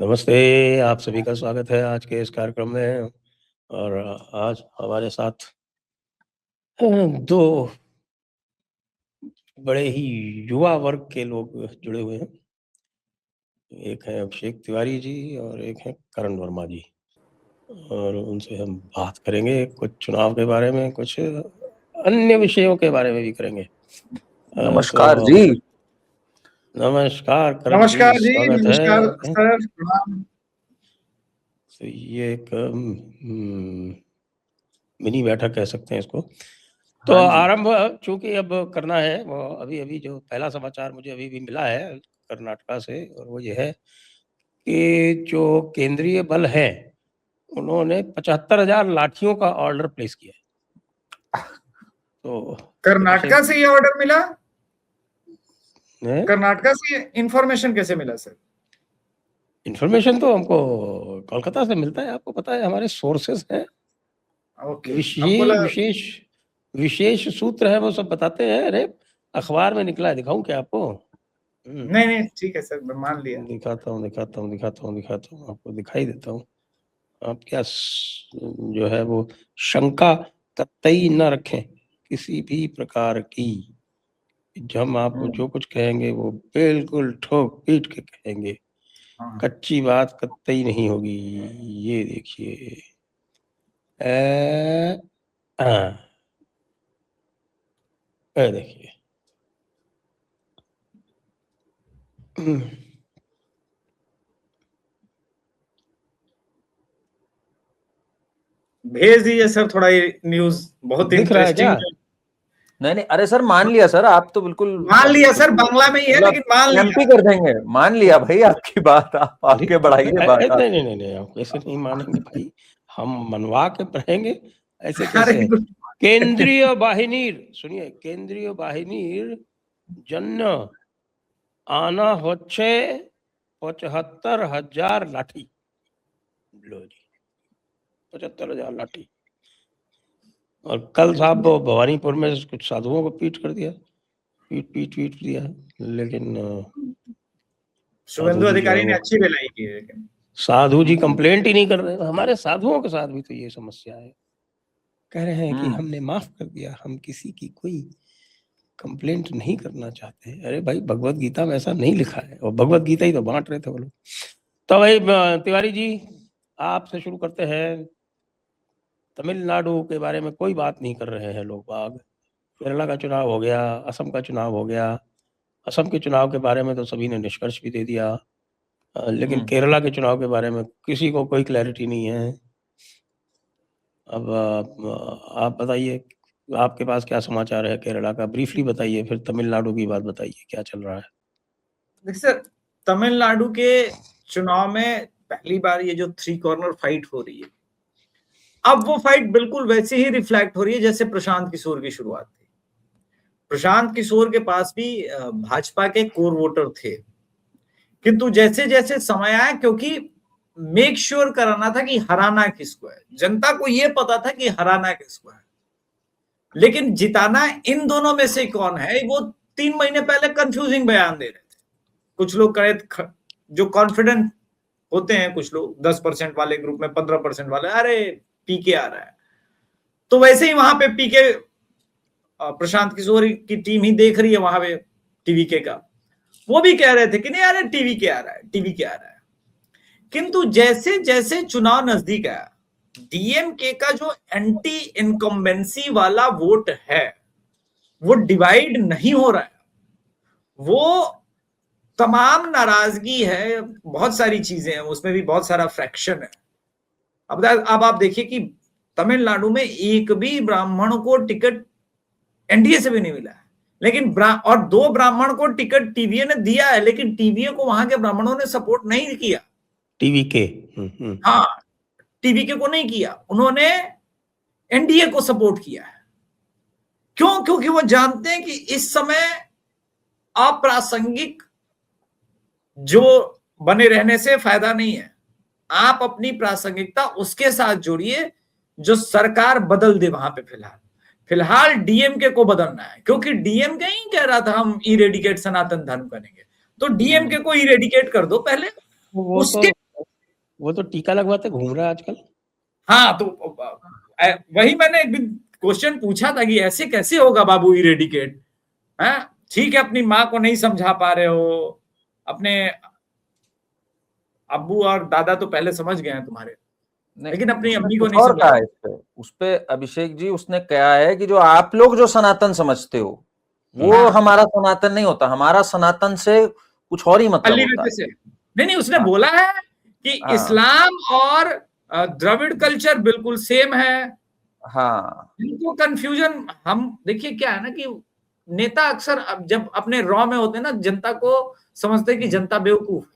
नमस्ते, आप सभी का स्वागत है आज के इस कार्यक्रम में। और आज हमारे साथ 2 बड़े ही युवा वर्ग के लोग जुड़े हुए हैं। एक हैं अभिषेक तिवारी जी और एक हैं करण वर्मा जी। और उनसे हम बात करेंगे कुछ चुनाव के बारे में, कुछ अन्य विषयों के बारे में भी करेंगे। नमस्कार तो जी। नमस्कार करण जी, नमस्कार जी, स्वागत नमस्कार है। सर, प्रणाम। तो ये एक मिनी बैठक कह सकते हैं इसको। तो हाँ जी। आरंभ चूँकि अब करना है, वो अभी-अभी जो पहला समाचार मुझे अभी भी मिला है कर्नाटका से, और वो ये है कि जो केंद्रीय बल है, उन्होंने 75,000 लाठियों का ऑर्डर प्लेस किया है। तो कर्नाटका से ये ऑर्डर मिला? हैं? कर्नाटका से इंफॉर्मेशन कैसे मिला सर? इन्फॉर्मेशन तो हमको कोलकाता से मिलता है, आपको पता है हमारे सोर्सेस हैं। ओके, अब विशे बोला विशेष विशेष सूत्र है, वो सब बताते हैं। अरे अखबार में निकला है, दिखाऊँ क्या आपको? नहीं, ठीक है सर, मैं मान लिया। दिखाता हूँ आपको, दिखाई देता हूँ। आप क्या जो है वो शंका कतई न रखें किसी भी प्रकार की। हम आपको जो कुछ कहेंगे वो बिल्कुल ठोक पीट के कहेंगे, हाँ। कच्ची बात कतई नहीं होगी। ये देखिए, देखिए भेज दीजिए सर थोड़ा ये न्यूज, बहुत दिख रहा है क्या? इंटरेस्टिंग। नहीं, अरे सर मान लिया सर, आप तो बिल्कुल मान लिया सर, बांग्ला में ही है लेकिन मान लिया। एमपी कर देंगे। मान लिया भाई आपकी बात, आप आगे बढ़ाइए बात। नहीं, आप कैसे नहीं मानेंगे भाई, हम मनवा के पढ़ेंगे, ऐसे कैसे है? अरे केंद्रीय बाहिनीर, सुनिए, केंद्रीय बाहिनीर जन्य आना होच्छे 75,000 लाठी। लो जी, 75,000 लाठी। और कल साहब भवानीपुर में कुछ साधुओं को पीट कर दिया, पीट दिया। लेकिन शुभेंदु अधिकारी ने अच्छी बेलाई की है, लेकिन साधु जी कंप्लेंट ही नहीं कर रहे। हमारे साधुओं के साथ भी तो ये समस्या है, कह रहे हैं कि हमने माफ कर दिया, हम किसी की कोई कंप्लेंट नहीं करना चाहते। अरे भाई, भगवत गीता में ऐसा नहीं लिखा है, और भगवत गीता ही तो बांट रहे थे वो लोग। तो भाई तिवारी जी, आपसे शुरू करते हैं। तमिलनाडु के बारे में कोई बात नहीं कर रहे हैं लोग बाग। केरला का चुनाव हो गया, असम का चुनाव हो गया। असम के चुनाव के बारे में तो सभी ने निष्कर्ष भी दे दिया, लेकिन केरला के चुनाव के बारे में किसी को कोई क्लैरिटी नहीं है। अब आप बताइए, आपके पास क्या समाचार है केरला का? ब्रीफली बताइए, फिर तमिलनाडु की बात बताइए, क्या चल रहा है? देखिए सर, तमिलनाडु के चुनाव में पहली बार ये जो 3 कॉर्नर फाइट हो रही है, अब वो फाइट बिल्कुल वैसे ही रिफ्लेक्ट हो रही है जैसे प्रशांत किशोर की शुरुआत थी। प्रशांत किशोर के पास भी भाजपा के कोर वोटर थे, किंतु जैसे जैसे समय आया, क्योंकि मेक श्योर कराना था कि हराना किसको है, जनता को यह पता था कि हराना किसको है, लेकिन जिताना इन दोनों में से कौन है, वो 3 महीने पहले कंफ्यूजिंग बयान दे रहे थे। कुछ लोग कहे, जो कॉन्फिडेंट होते हैं, कुछ लोग 10% वाले ग्रुप में, 15% वाले, अरे पीके आ रहा है। तो वैसे ही वहां पे पीके, प्रशांत किशोर की टीम ही देख रही है वहां पे टीवीके का, वो भी कह रहे थे कि नहीं अरे टीवीके आ रहा है, टीवीके आ रहा है। किंतु जैसे जैसे चुनाव नजदीक आया, डीएमके का जो एंटी इनकम्बेंसी वाला वोट है वो डिवाइड नहीं हो रहा है, वो तमाम नाराजगी है, बहुत सारी चीजें हैं, उसमें भी बहुत सारा फ्रैक्शन है। अब आप देखिए कि तमिलनाडु में एक भी ब्राह्मण को टिकट एनडीए से भी नहीं मिला है, लेकिन और 2 ब्राह्मण को टिकट टीवीए ने दिया है, लेकिन टीवीए को वहां के ब्राह्मणों ने सपोर्ट नहीं किया। टीवीके, हाँ, टीवीके को नहीं किया, उन्होंने एनडीए को सपोर्ट किया है। क्यों? क्योंकि वो जानते हैं कि इस समय अप्रासंगिक जो बने रहने से फायदा नहीं है। आप अपनी प्रासंगिकता उसके साथ जोड़िए जो सरकार बदल दे वहां पे। फिलहाल डीएमके को बदलना है, क्योंकि डीएमके ही कह रहा था हम इरेडिकेट सनातन धर्म करेंगे, तो डीएमके को इरेडिकेट कर दो पहले, उसके वो तो टीका लगवाते घूम रहा है आजकल। हाँ, तो वही मैंने एक क्वेश्चन पूछा था कि ऐसे कैसे होगा बाबू इरेडिकेट। है ठीक है, अपनी माँ को नहीं समझा पा रहे हो, अपने अब्बू और दादा तो पहले समझ गए हैं तुम्हारे, लेकिन अपनी अम्मी को कुछ नहीं और समझा। कहा है इस पे, उस पे अभिषेक जी उसने कहा है कि जो आप लोग जो सनातन समझते हो वो हाँ। हमारा सनातन नहीं होता, हमारा सनातन से कुछ और ही मतलब होता है। से नहीं, उसने हाँ। बोला है कि हाँ। इस्लाम और द्रविड़ कल्चर बिल्कुल सेम है। हाँ। इनको कंफ्यूजन, हम देखिए क्या है ना कि नेता अक्सर जब अपने रॉ में होते हैं ना, जनता को समझते हैं कि जनता बेवकूफ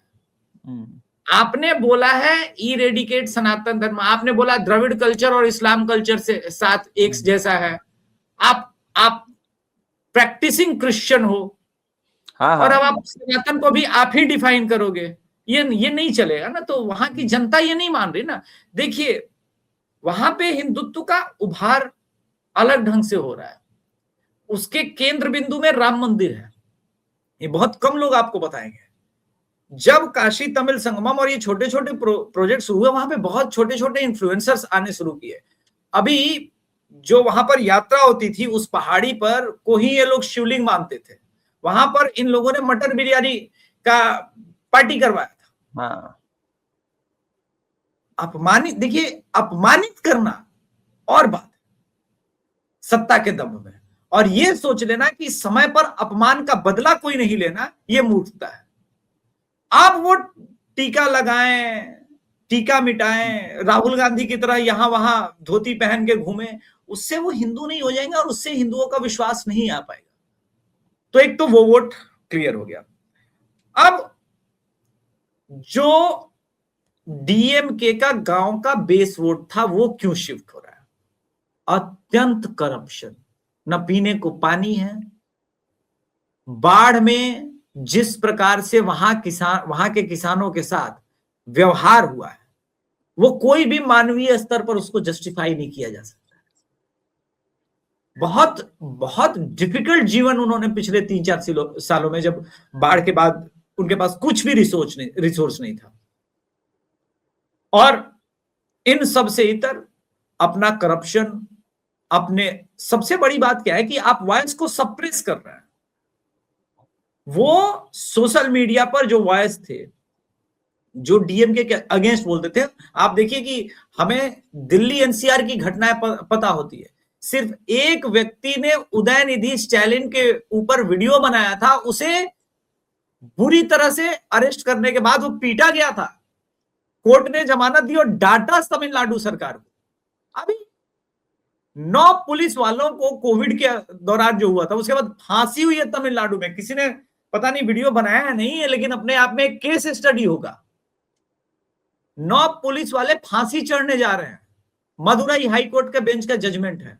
है। आपने बोला है इरेडिकेट सनातन धर्म, आपने बोला द्रविड़ कल्चर और इस्लाम कल्चर से साथ एक जैसा है। आप प्रैक्टिसिंग क्रिश्चियन हो, हाँ। और अब हाँ। आप सनातन को भी आप ही डिफाइन करोगे, ये नहीं चलेगा ना। तो वहां की जनता ये नहीं मान रही ना। देखिए वहां पे हिंदुत्व का उभार अलग ढंग से हो रहा है, उसके केंद्र बिंदु में राम मंदिर है। ये बहुत कम लोग आपको बताएंगे। जब काशी तमिल संगमम और ये छोटे छोटे प्रोजेक्ट शुरू हुए, वहां पे बहुत छोटे छोटे इन्फ्लुएंसर्स आने शुरू किए। अभी जो वहां पर यात्रा होती थी उस पहाड़ी पर को ही ये लोग शिवलिंग मानते थे, वहां पर इन लोगों ने मटन बिरयानी का पार्टी करवाया था। हाँ। अपमानित, देखिए अपमानित करना और बात सत्ता के दम में, और ये सोच लेना कि समय पर अपमान का बदला कोई नहीं लेना, ये मूर्खता है। आप वो टीका लगाएं, टीका मिटाएं, राहुल गांधी की तरह यहां वहां धोती पहन के घूमें, उससे वो हिंदू नहीं हो जाएंगे और उससे हिंदुओं का विश्वास नहीं आ पाएगा। तो एक तो वो वोट क्लियर हो गया। अब जो डीएमके का गांव का बेस वोट था वो क्यों शिफ्ट हो रहा है? अत्यंत करप्शन, न पीने को पानी है। बाढ़ में जिस प्रकार से वहां के किसानों के साथ व्यवहार हुआ है, वो कोई भी मानवीय स्तर पर उसको जस्टिफाई नहीं किया जा सकता। बहुत बहुत डिफिकल्ट जीवन उन्होंने पिछले 3-4 सालों में, जब बाढ़ के बाद उनके पास कुछ भी रिसोर्स नहीं था। और इन सब से इतर अपना करप्शन, अपने सबसे बड़ी बात क्या है कि आप वॉइस को सप्रेस कर रहे हैं। वो सोशल मीडिया पर जो वॉइस थे जो डीएमके के अगेंस्ट बोलते थे, आप देखिए कि हमें दिल्ली एनसीआर की घटनाएं पता होती है। सिर्फ एक व्यक्ति ने उदयनिधि स्टैलिन के ऊपर वीडियो बनाया था, उसे बुरी तरह से अरेस्ट करने के बाद वो पीटा गया था, कोर्ट ने जमानत दी और डांटा तमिलनाडु सरकार को। अभी 9 पुलिस वालों को कोविड के दौरान जो हुआ था उसके बाद फांसी हुई है तमिलनाडु में। किसी ने पता नहीं वीडियो बनाया है नहीं है, लेकिन अपने आप में एक केस स्टडी होगा। 9 पुलिस वाले फांसी चढ़ने जा रहे हैं, मदुरई हाईकोर्ट के बेंच का जजमेंट है।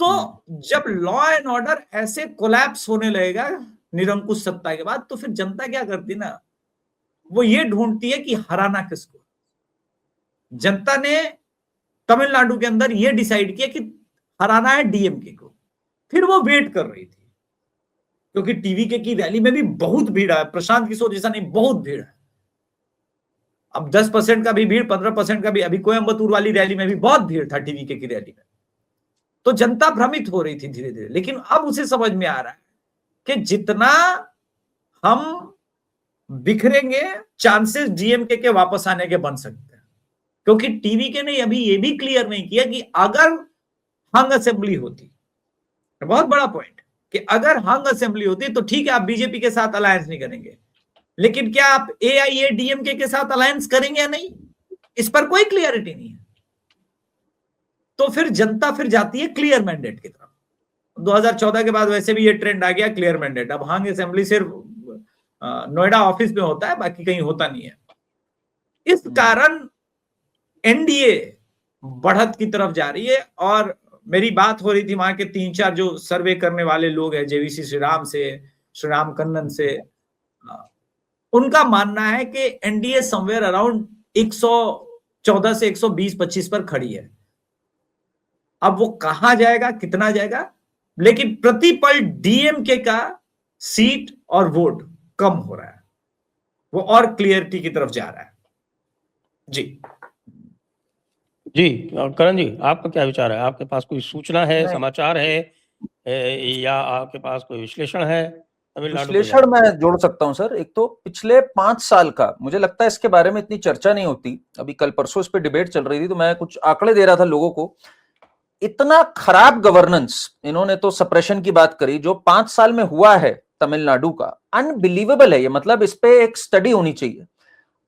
तो जब लॉ एंड ऑर्डर ऐसे कोलैप्स होने लगेगा निरंकुश सत्ता के बाद, तो फिर जनता क्या करती ना, वो ये ढूंढती है कि हराना किसको। जनता ने तमिलनाडु के अंदर ये डिसाइड किया कि हराना है डीएमके को। फिर वो वेट कर रही थी, क्योंकि टीवीके की रैली में भी बहुत भीड़ है, प्रशांत किशोर जैसा नहीं, बहुत भीड़ है। अब 10% का भी भीड़, 15% का भी, अभी कोयम्बतूर वाली रैली में भी बहुत भीड़ था टीवीके की रैली में। तो जनता भ्रमित हो रही थी धीरे धीरे, लेकिन अब उसे समझ में आ रहा है कि जितना हम बिखरेंगे, चांसेस डीएमके के वापस आने के बन सकते हैं। क्योंकि टीवीके ने अभी ये भी क्लियर नहीं किया कि अगर हंग असेंबली होती, बहुत बड़ा पॉइंट, कि अगर हंग असेंबली होती तो ठीक है आप बीजेपी के साथ अलायंस नहीं करेंगे, लेकिन क्या आप एआईएडीएमके के साथ अलायंस करेंगे या नहीं, इस पर कोई क्लियरिटी नहीं है। तो फिर जनता फिर जाती है क्लियर मैंडेट की तरफ। 2014 के बाद वैसे भी ये ट्रेंड आ गया क्लियर मैंडेट। अब हंग असेंबली सिर्फ नोएडा ऑफिस में होता है, बाकी कहीं होता नहीं है। इस कारण एनडीए बढ़त की तरफ जा रही है। और मेरी बात हो रही थी वहां के 3-4 जो सर्वे करने वाले लोग हैं, जेवीसी श्रीराम से, श्रीराम कन्नन से, उनका मानना है कि एनडीए समवेयर अराउंड 114 से 120-125 पर खड़ी है। अब वो कहां जाएगा, कितना जाएगा, लेकिन प्रतिपल डीएमके का सीट और वोट कम हो रहा है, वो और क्लियरिटी की तरफ जा रहा है। जी जी। और करण जी, आपका क्या विचार है? आपके पास कोई सूचना है, नहीं, समाचार है, या आपके पास कोई विश्लेषण है तमिलनाडु को विश्लेषण लेकर? मैं जोड़ सकता हूं सर। एक तो पिछले 5 साल का, मुझे लगता है इसके बारे में इतनी चर्चा नहीं होती, अभी कल परसों इस पे डिबेट चल रही थी तो मैं कुछ आंकड़े दे रहा था लोगों को। इतना खराब गवर्नेंस, इन्होंने तो सप्रेशन की बात करी, जो 5 साल में हुआ है तमिलनाडु का, अनबिलीवेबल है ये। मतलब इस पे एक स्टडी होनी चाहिए।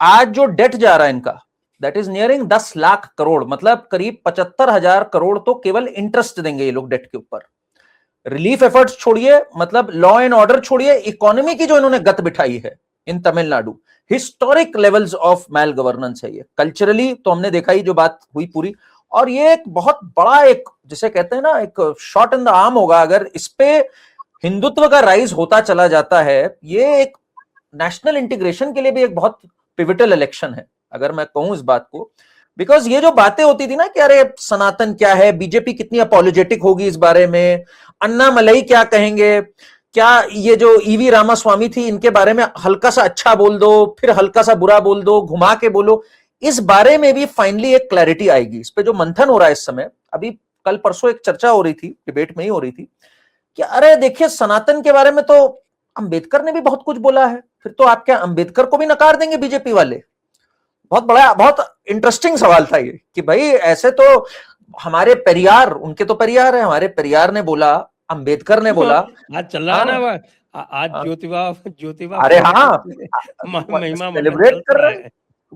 आज जो डेट जा रहा है इनका, that is nearing 10 lakh crore, मतलब करीब 75,000 करोड़ तो केवल इंटरेस्ट देंगे ये लोग डेट के ऊपर। रिलीफ एफर्ट्स छोड़िए, मतलब लॉ एंड ऑर्डर छोड़िए, इकोनॉमी की जो इन्होंने गत बिठाई है in Tamil Nadu, historic levels of malgovernance है ये। कल्चरली तो हमने देखा ही जो बात हुई पूरी, और ये एक बहुत बड़ा, एक जिसे कहते हैं ना, एक शॉट इन द आर्म होगा अगर इस पे हिंदुत्व का राइज होता चला जाता है। ये एक नेशनल इंटीग्रेशन के लिए भी एक बहुत पिविटल इलेक्शन है, अगर मैं कहूं इस बात को। बिकॉज ये जो बातें होती थी ना कि अरे सनातन क्या है, बीजेपी कितनी अपॉलोजेटिक होगी इस बारे में, अन्ना मलई क्या कहेंगे, क्या ये जो ईवी रामास्वामी थी इनके बारे में हल्का सा अच्छा बोल दो, फिर हल्का सा बुरा बोल दो, घुमा के बोलो, इस बारे में भी फाइनली एक क्लैरिटी आएगी। इस पे जो मंथन हो रहा है इस समय, अभी कल परसों एक चर्चा हो रही थी, डिबेट में ही हो रही थी कि अरे देखिए सनातन के बारे में तो अंबेडकर ने भी बहुत कुछ बोला है, फिर तो आप क्या अंबेडकर को भी नकार देंगे बीजेपी वाले? बहुत बड़ा, बहुत इंटरेस्टिंग सवाल था ये कि भाई ऐसे तो हमारे पेरियार, उनके तो पेरियार है, हमारे पेरियार ने बोला, अंबेडकर ने बोला। आज चल रहा है ना, हाँ, आज ज्योतिबा ज्योतिबा अरे फुले हाँ, महिमा मंडन सेलिब्रेट चल कर रहा रहे हैं, है।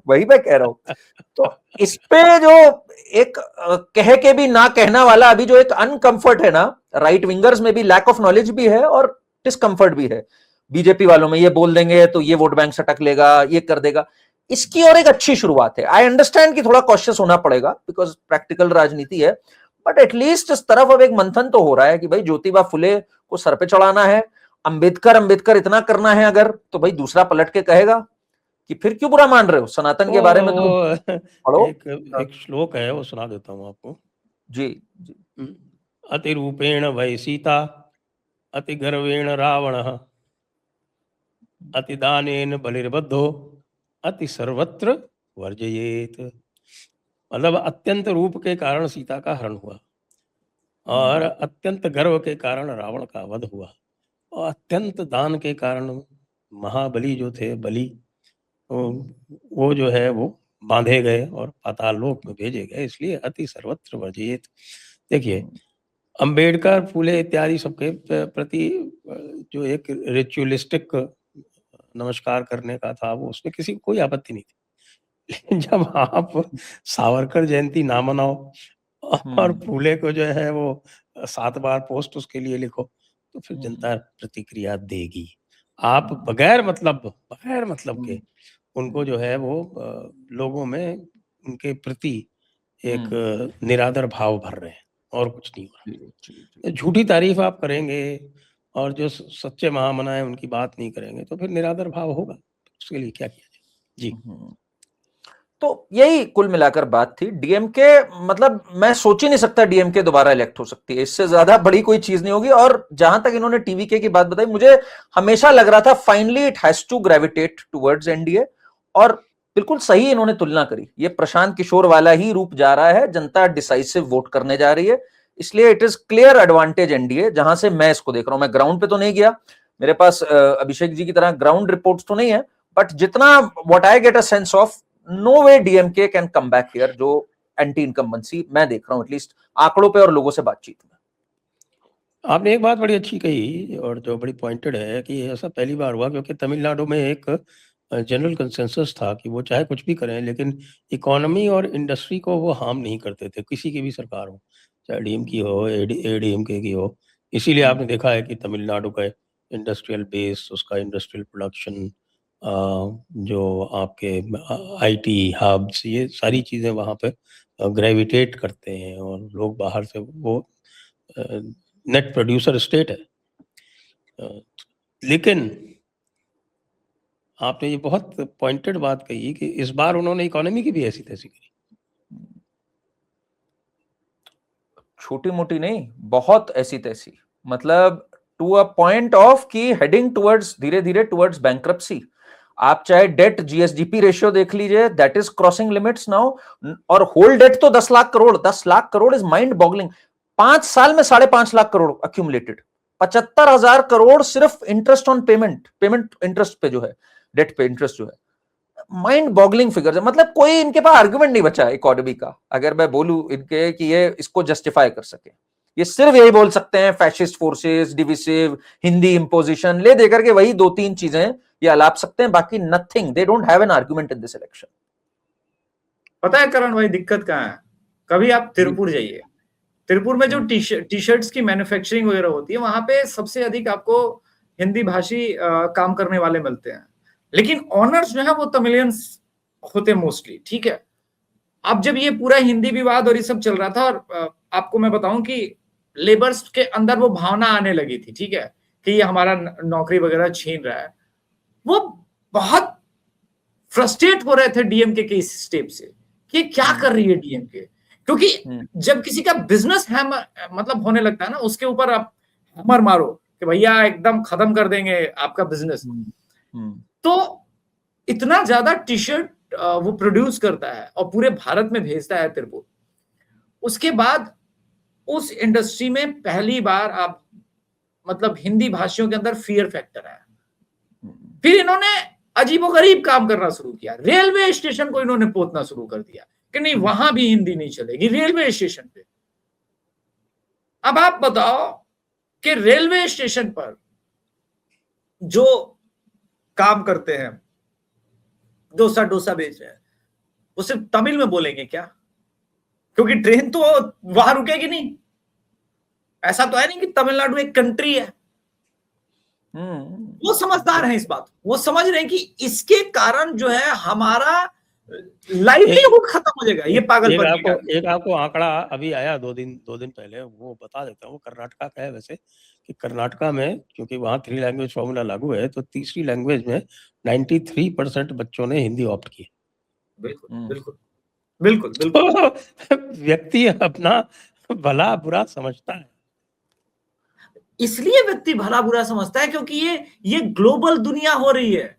वही मैं कह रहा हूं। तो इस पे जो एक कह के भी ना कहना वाला अभी जो एक अनकंफर्ट है ना, राइट विंगर्स में भी लैक ऑफ नॉलेज भी है और डिसकंफर्ट भी है बीजेपी वालों में। ये बोल देंगे तो ये वोट बैंक सटक लेगा, ये कर देगा, इसकी और एक अच्छी शुरुआत है। आई अंडरस्टैंड कि थोड़ा कॉशियस होना पड़ेगा बिकॉज प्रैक्टिकल राजनीति है, बट एटलीस्ट इस तरफ अब एक मंथन तो हो रहा है कि भाई ज्योतिबा फुले को सर पे चढ़ाना है, अंबेडकर अंबेडकर इतना करना है अगर, तो भाई दूसरा पलट के कहेगा कि फिर क्यों बुरा मान रहे हो सनातन के बारे में, तो वो पढ़ो। एक श्लोक है, वो सुना देता हूँ आपको। जी जी। अति रूपेण वै सीता, अति गर्वेण रावणः, अति दानेन बलिर्बद्धो, अति सर्वत्र वर्जयेत। मतलब अत्यंत रूप के कारण सीता का हरण हुआ, और अत्यंत गर्व के कारण रावण का वध हुआ, और अत्यंत दान के कारण महाबली जो थे बलि, वो जो है वो बांधे गए और पाताल लोक में भेजे गए, इसलिए अति सर्वत्र वर्जयेत। देखिए, अंबेडकर, फूले इत्यादि सबके प्रति जो एक रिचुअलिस्टिक नमस्कार करने का था, वो उसमें किसी को कोई आपत्ति नहीं थी। लेकिन जब आप सावरकर जयंती ना मनाओ और फूले को जो है वो 7 बार पोस्ट उसके लिए लिखो, तो फिर जनता प्रतिक्रिया देगी। आप बगैर मतलब के उनको जो है वो लोगों में उनके प्रति एक निरादर भाव भर रहे हैं, और कुछ नहीं हो रहा। झूठी तारीफ आप करेंगे और जो सच्चे महामना है उनकी बात नहीं करेंगे, तो फिर निरादर भाव होगा। उसके लिए क्या किया जाए? जी। तो यही कुल मिलाकर बात थी। डीएमके, मतलब मैं सोच ही नहीं सकता डीएमके दोबारा इलेक्ट हो सकती है, इससे ज्यादा बड़ी कोई चीज नहीं होगी। और जहां तक इन्होंने टीवीके की बात बताई, मुझे हमेशा लग रहा था finally it has to gravitate towards NDA, और बिल्कुल सही इन्होंने तुलना करी। ये प्रशांत किशोर वाला ही रूप जा रहा है, जनता डिसाइसिव वोट करने जा रही है, इसलिए it is clear advantage NDA, जहां से मैं इसको देख रहा हूं। मैं ग्राउंड पे तो नहीं गया, मेरे पास अभिषेक जी की तरह ग्राउंड रिपोर्ट्स तो नहीं है, बट जितना what I get a sense of, no way DMK can come back here, जो एंटी इनकम्बेंसी मैं देख रहा हूं एटलीस्ट आंकड़ों पे और लोगों से बातचीत में। आपने एक बात बड़ी अच्छी कही और जो बड़ी पॉइंटेड है कि ऐसा पहली बार हुआ, क्योंकि तमिलनाडु में एक जनरल कंसेंसस था कि वो चाहे कुछ भी करें, लेकिन इकोनॉमी और इंडस्ट्री को वो हार्म नहीं करते थे, किसी की भी सरकार हो, चाहे डीएम की हो, एडीएमके की हो। इसीलिए आपने देखा है कि तमिलनाडु का इंडस्ट्रियल बेस, उसका इंडस्ट्रियल प्रोडक्शन, जो आपके आईटी हब्स, ये सारी चीज़ें वहाँ पे ग्रेविटेट करते हैं, और लोग बाहर से, वो नेट प्रोड्यूसर स्टेट है। लेकिन आपने ये बहुत पॉइंटेड बात कही कि इस बार उन्होंने इकोनॉमी की भी ऐसी तैसी करी। छोटी मोटी नहीं, बहुत ऐसी तैसी, मतलब टू अ पॉइंट ऑफ की हेडिंग टुवर्ड्स, धीरे धीरे टुवर्ड्स बैंक्रप्सी। आप चाहे डेट जीएसडीपी रेशियो देख लीजिए, that is crossing limits now, और होल डेट तो 10 lakh crore, 10 lakh crore is mind boggling. 5 साल में 5.5 लाख करोड़ अक्यूमुलेटेड, 75,000 करोड़ सिर्फ इंटरेस्ट ऑन पेमेंट इंटरेस्ट पे जो है, डेट पे इंटरेस्ट जो है, माइंड बॉगलिंग फिगर है। मतलब कोई इनके पास आर्गुमेंट नहीं बचा इकोनॉमी का, अगर मैं बोलूं इनके कि ये इसको जस्टिफाई कर सके। ये सिर्फ यही बोल सकते हैं, fascist forces, divisive, Hindi imposition, ले देकर के वही 2-3 चीजें ये अलाप सकते हैं, बाकी nothing, they don't have an argument in this election. पता है करण भाई दिक्कत कहाँ है? कभी आप तिरुपुर जाइए, तिरुपुर में जो टी शर्ट्स की मैन्युफैक्चरिंग वगैरह होती है, वहां पे सबसे अधिक आपको हिंदी भाषी काम करने वाले मिलते हैं, लेकिन ऑनर्स जो है वो तमिलियंस होते मोस्टली, ठीक है। अब जब ये पूरा हिंदी विवाद और ये सब चल रहा था, और आपको मैं बताऊं कि लेबर्स के अंदर वो भावना आने लगी थी, ठीक है, कि ये हमारा नौकरी वगैरह छीन रहा है, वो बहुत फ्रस्ट्रेट हो रहे थे डीएमके के इस स्टेप से कि क्या कर रही है डीएमके, क्योंकि जब किसी का बिजनेस है मतलब होने लगता है ना, उसके ऊपर आप हमर मारो कि भैया एकदम खत्म कर देंगे आपका बिजनेस, तो इतना ज्यादा टी शर्ट वो प्रोड्यूस करता है और पूरे भारत में भेजता है तिरुपुर। उसके बाद उस इंडस्ट्री में पहली बार आप मतलब हिंदी भाषियों के अंदर फियर फैक्टर है। फिर इन्होंने अजीबोगरीब काम करना शुरू किया, रेलवे स्टेशन को इन्होंने पोतना शुरू कर दिया कि नहीं वहां भी हिंदी नहीं चलेगी रेलवे स्टेशन पे। अब आप बताओ कि रेलवे स्टेशन पर जो काम करते हैं, डोसा बेच रहे हैं, वो सिर्फ तमिल में बोलेंगे क्या? क्योंकि ट्रेन तो वहां रुकेगी नहीं। ऐसा तो है नहीं कि तमिलनाडु एक कंट्री है। वो समझदार हैं इस बात, वो समझ रहे हैं कि इसके कारण जो है हमारा लाइवलीहुड खत्म हो जाएगा। ये पागलपन। एक आपको आंकड़ा अभी आया 2 दिन पहले, वो बता देता हूँ। कर्नाटका का है वैसे, कि कर्नाटका में क्योंकि वहाँ 3 लैंग्वेज फॉर्मूला लागू है, तो तीसरी लैंग्वेज में 93% बच्चों ने हिंदी ऑप्ट की। बिल्कुल। तो व्यक्ति अपना भला बुरा समझता है, इसलिए व्यक्ति भला बुरा समझता है क्योंकि ये ग्लोबल दुनिया हो रही है।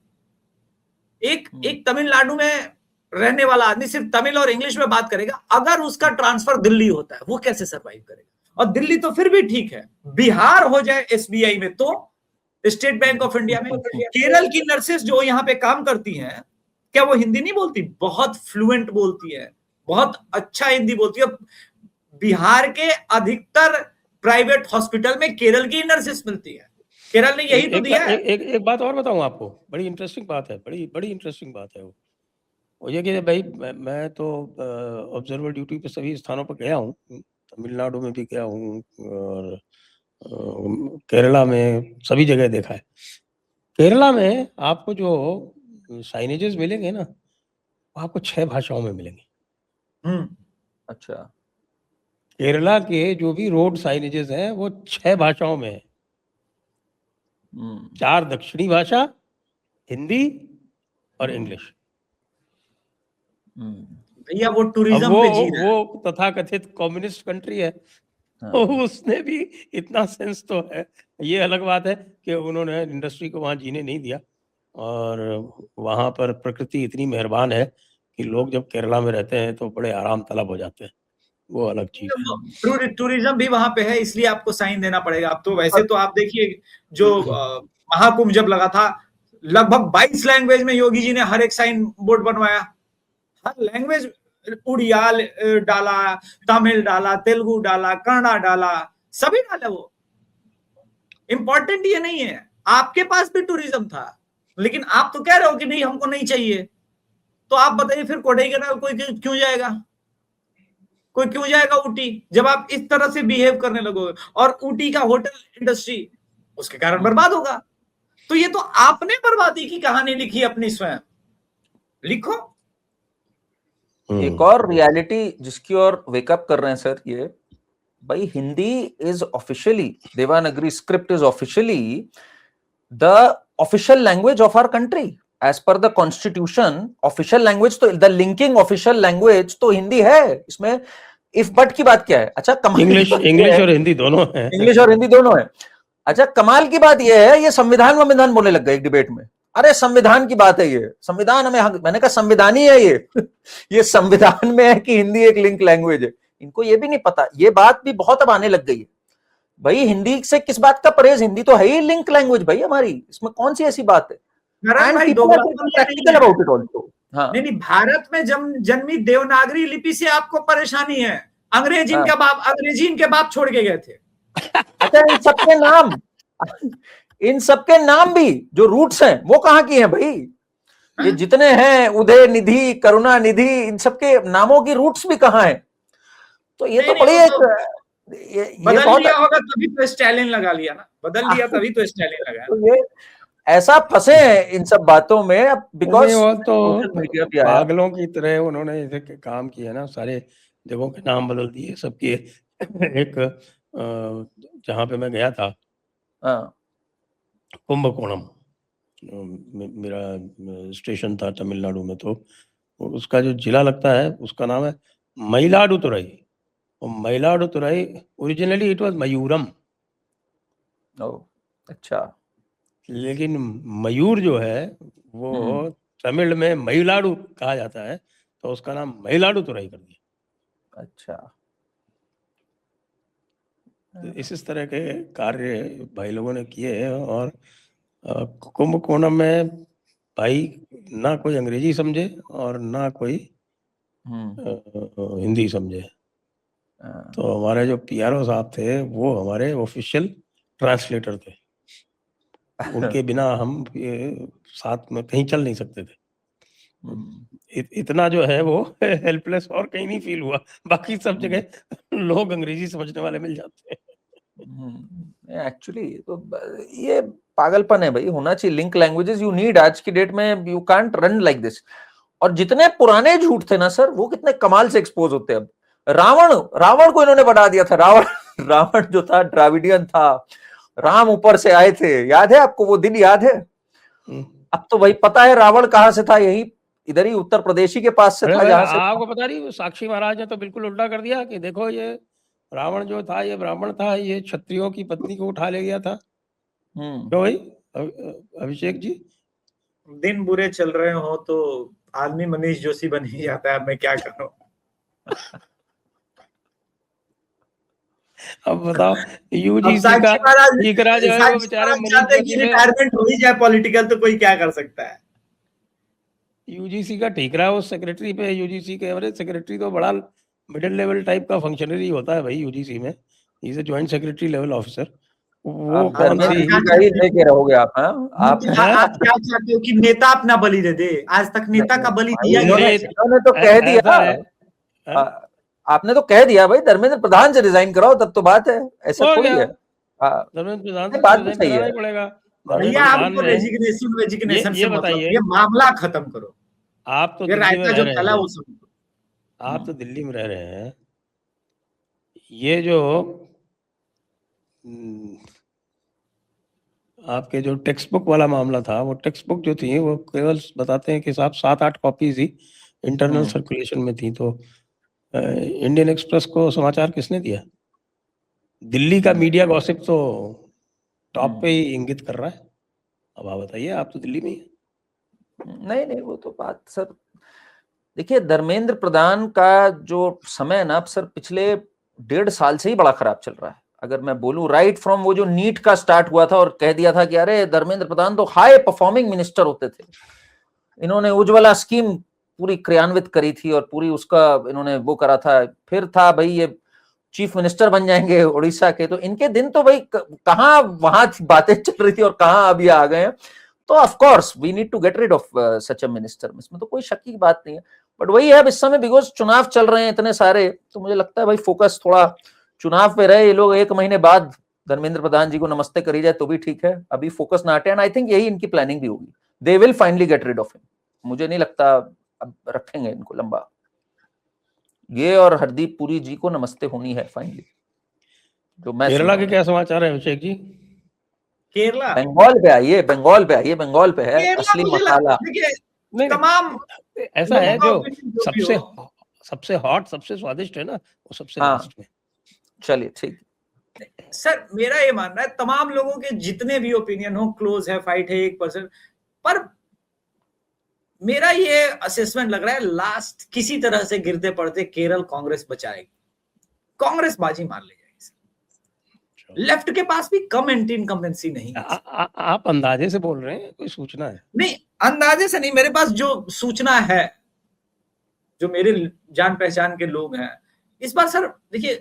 एक तमिलनाडु में रहने वाला आदमी सिर्फ तमिल और इंग्लिश में बात करेगा, अगर उसका ट्रांसफर दिल्ली होता है वो कैसे सरवाइव करेगा? और दिल्ली तो फिर भी ठीक है, बिहार हो जाए एसबीआई में, तो स्टेट बैंक ऑफ इंडिया में केरल की नर्सेस जो यहाँ पे काम करती हैं, क्या वो हिंदी नहीं बोलती? बहुत फ्लुएंट बोलती है, बहुत अच्छा हिंदी बोलती है। बिहार के अधिकतर प्राइवेट हॉस्पिटल में केरल की नर्सेस मिलती है। केरल ने यही तो दिया है। एक बात और बताऊं आपको, बड़ी इंटरेस्टिंग बात है, बड़ी इंटरेस्टिंग बात है वो ये कि भाई मैं तो ऑब्जर्वर ड्यूटी पे सभी स्थानों पर गया हूँ, तमिलनाडु में भी गया हूँ और केरला में, सभी जगह देखा है। केरला में आपको जो साइनेजेस मिलेंगे ना, वो आपको 6 भाषाओं में मिलेंगे। अच्छा। केरला के जो भी रोड साइनेजेस हैं वो 6 भाषाओं में है। 4 दक्षिणी भाषा, हिंदी और इंग्लिश। भैया वो टूरिज्म पे जी रहा है। वो तथाकथित कम्युनिस्ट कंट्री है, तो उसने भी इतना सेंस तो है। ये अलग बात है कि उन्होंने इंडस्ट्री को वहां जीने नहीं दिया, और वहां पर प्रकृति इतनी मेहरबान है कि लोग जब केरला में रहते हैं तो बड़े आराम तलब हो जाते हैं, वो अलग चीज है। टूरिज्म भी वहां पे है, इसलिए आपको साइन देना पड़ेगा। आप तो वैसे तो आप देखिए जो महाकुंभ जब लगा था, लगभग 22 लैंग्वेज में योगी जी ने हर एक साइन बोर्ड बनवाया। हर लैंग्वेज, उड़िया डाला, तमिल डाला, तेलुगु डाला, कन्नड़ा डाला, सभी डाला। वो इंपॉर्टेंट ये नहीं है, आपके पास भी टूरिज्म था, लेकिन आप तो कह रहे हो कि नहीं हमको नहीं चाहिए। तो आप बताइए फिर कोडाईकनाल कोई क्यों जाएगा? कोई क्यों जाएगा ऊटी, जब आप इस तरह से बिहेव करने लगोगे? और ऊटी का होटल इंडस्ट्री उसके कारण बर्बाद होगा। तो ये तो आपने बर्बादी की कहानी लिखी अपनी स्वयं, लिखो। एक और रियलिटी जिसकी ओर वेकअप कर रहे हैं सर, ये भाई Hindi is officially, Devanagari script is officially the official language of our country as per the constitution. Official language तो, द लिंकिंग ऑफिशियल लैंग्वेज तो हिंदी है। इसमें इफ बट की बात क्या है? अच्छा, इंग्लिश और हिंदी दोनों है। इंग्लिश और हिंदी दोनों है। अच्छा, कमाल की बात यह है, ये संविधान बोलने लग गए एक डिबेट में। अरे संविधान की बात है, ये संविधान हमें मैंने कहा संविधान ही है ये संविधान में है कि हिंदी एक लिंक लैंग्वेज है। इनको ये भी नहीं पता, ये बात भी बहुत अब आने लग गई है भाई। हिंदी से किस बात का परहेज, हिंदी तो है ही लिंक लैंग्वेज भाई हमारी, इसमें कौन सी ऐसी बात है। करण भाई, प्रैक्टिकल अबाउट इट ऑल्सो। हाँ नहीं, भारत में जन्मी देवनागरी लिपि से आपको परेशानी है, अंग्रेजी इनके बाप छोड़ के गए थे। अच्छा, इन सबके नाम भी जो रूट्स हैं वो कहाँ की हैं भाई? ये जितने हैं, उदय निधि, करुणा निधि, इन सबके नामों की रूट्स भी कहाँ हैं? तो ये तो बड़ी बदल लिया होगा तभी तो स्टालिन लगा लिया ना, बदल लिया तभी तो स्टालिन लगा। तो ये ऐसा फंसे हैं इन सब बातों में बिकॉज वो तो पागलों की तरह उन्होंने ऐसे काम किया ना, सारे जगहों के नाम बदल दिए सबके। एक जहाँ पे मैं गया था, कुंभकोणम मेरा स्टेशन था तमिलनाडु में, तो उसका जो जिला लगता है उसका नाम है मयिलाडुतुराई। और मयिलाडुतुराई ओरिजिनली इट वाज मयूरम। अच्छा, लेकिन मयूर जो है वो तमिल में मयिलाडु कहा जाता है, तो उसका नाम मयिलाडुतुराई कर दिया। अच्छा, इस तरह के कार्य भाई लोगों ने किए। और कुंभकोणम में भाई ना कोई अंग्रेजी समझे और ना कोई हिंदी समझे। तो हमारे जो पीआरओ साहब थे वो हमारे ऑफिशियल ट्रांसलेटर थे, उनके बिना हम साथ में कहीं चल नहीं सकते थे। इतना जो है वो हेल्पलेस और कहीं नहीं फील हुआ, बाकी सब जगह लोग अंग्रेजी समझने वाले मिल जाते हैं। एक्चुअली तो ये पागलपन है भाई, होना चाहिए लिंक लैंग्वेजेस, यू नीड। आज की डेट में you can't run like this. और जितने पुराने झूठ थे ना सर, वो कितने कमाल से एक्सपोज होते हैं अब। रावण को इन्होंने बना दिया था। रावण जो था द्राविडियन था, राम ऊपर से आए थे, याद है आपको वो दिन, याद है? अब तो भाई पता है रावण कहां से था, यही इधर ही उत्तर प्रदेश के पास से था। जहां से आपको पता नहीं, साक्षी महाराज ने तो बिल्कुल उल्टा कर दिया कि देखो ये रावण जो था ये ब्राह्मण था, ये क्षत्रियों की पत्नी को उठा ले गया था। तो भाई अभिषेक जी, दिन बुरे चल रहे हो तो आदमी मनीष जोशी बन ही जाता है। मैं क्या करूं? अब बताओ, यूजीसी का ठीकरा जो है वो बेचारे रिटायरमेंट हो ही जाए पॉलिटिकल, तो कोई क्या कर सकता है? यूजीसी का ठीकरा उस सेक्रेटरी पे, यूजीसी के एवरेज सेक्रेटरी तो बड़ा मिडिल लेवल टाइप का फंक्शनरी होता है भाई यूजीसी में, is a joint secretary level officer. वो कौन सी लेके रहोगे आप? आप क्या चाहते हो कि नेता अपना बलि दे दे? आज तक नेता का बलि दिया इन्होंने तो कह दिया, आपने तो कह दिया भाई धर्मेंद्र प्रधान से रिजाइन कराओ, तब तो बात है। ऐसा थोड़ी है, धर्मेंद्र प्रधान से बात भी सही है। भैया आपको रेजिग्नेशन से मतलब, ये मामला खत्म करो। आप तो दिल्ली में रह रहे हैं, आप तो दिल्ली में रह रहे हैं। ये जो आपके जो टेक्स्ट बुक वाला मामला था, वो टेक्स्ट बुक जो थी वो केवल बताते हैं कि साहब 7-8 कॉपीज ही इंटरनल सर्कुलेशन में थी। तो इंडियन एक्सप्रेस को समाचार किसने दिया? दिल्ली का मीडिया गॉसिप तो टॉप पे ही इंगित कर रहा है। अब आप बताइए, आप तो दिल्ली में ही है। नहीं वो तो बात सर, देखिए धर्मेंद्र प्रधान का जो समय है ना सर, पिछले 1.5 साल से ही बड़ा खराब चल रहा है। अगर मैं बोलूं राइट फ्रॉम वो जो नीट का स्टार्ट हुआ था और कह दिया था कि अरे धर्मेंद्र प्रधान तो हाई परफॉर्मिंग मिनिस्टर होते थे, इन्होंने उज्ज्वला स्कीम पूरी क्रियान्वित करी थी और पूरी उसका इन्होंने वो करा था। फिर था भाई ये चीफ मिनिस्टर बन जाएंगे उड़ीसा के, तो इनके दिन तो भाई कहाँ वहां बातें चल रही थी और कहाँ अभी आ गए हैं। तो of course we need to get rid of such a minister, इसमें तो कोई शक की बात नहीं है। बट वही है, अब इस समय बिकॉज चुनाव चल रहे हैं इतने सारे, तो मुझे लगता है भाई फोकस थोड़ा चुनाव पे रहे। ये लोग 1 महीने बाद धर्मेंद्र प्रधान जी को नमस्ते करी जाए तो भी ठीक है, अभी फोकस ना हटे। एंड आई थिंक यही इनकी प्लानिंग भी होगी, they will finally get rid of him. मुझे नहीं लगता अब रखेंगे इनको लंबा। ये और हरदीप पुरी जी को नमस्ते होनी है फाइनली। जो मैं केरला के क्या समाचार है अभिषेक जी? केरला बंगाल पे आइए, बंगाल पे है असली मसाला। तमाम ऐसा है जो सबसे हॉट, सबसे स्वादिष्ट है ना, वो सबसे लास्ट में। चलिए ठीक सर, मेरा ये मानना है तमाम लोगों के जितने भी ओपिनियन हो, क्लोज है, फाइट है, 1%, पर मेरा ये असेसमेंट लग रहा है लास्ट किसी तरह से गिरते पड़ते केरल कांग्रेस बचाएगी, कांग्रेस बाजी मार ले जाएगी। लेफ्ट के पास भी कम एंटी इनकम्बेंसी नहीं है। आप अंदाजे से बोल रहे हैं, कोई सूचना है? नहीं, अंदाजे से नहीं, मेरे पास जो सूचना है, जो मेरे जान पहचान के लोग हैं इस बार सर, देखिए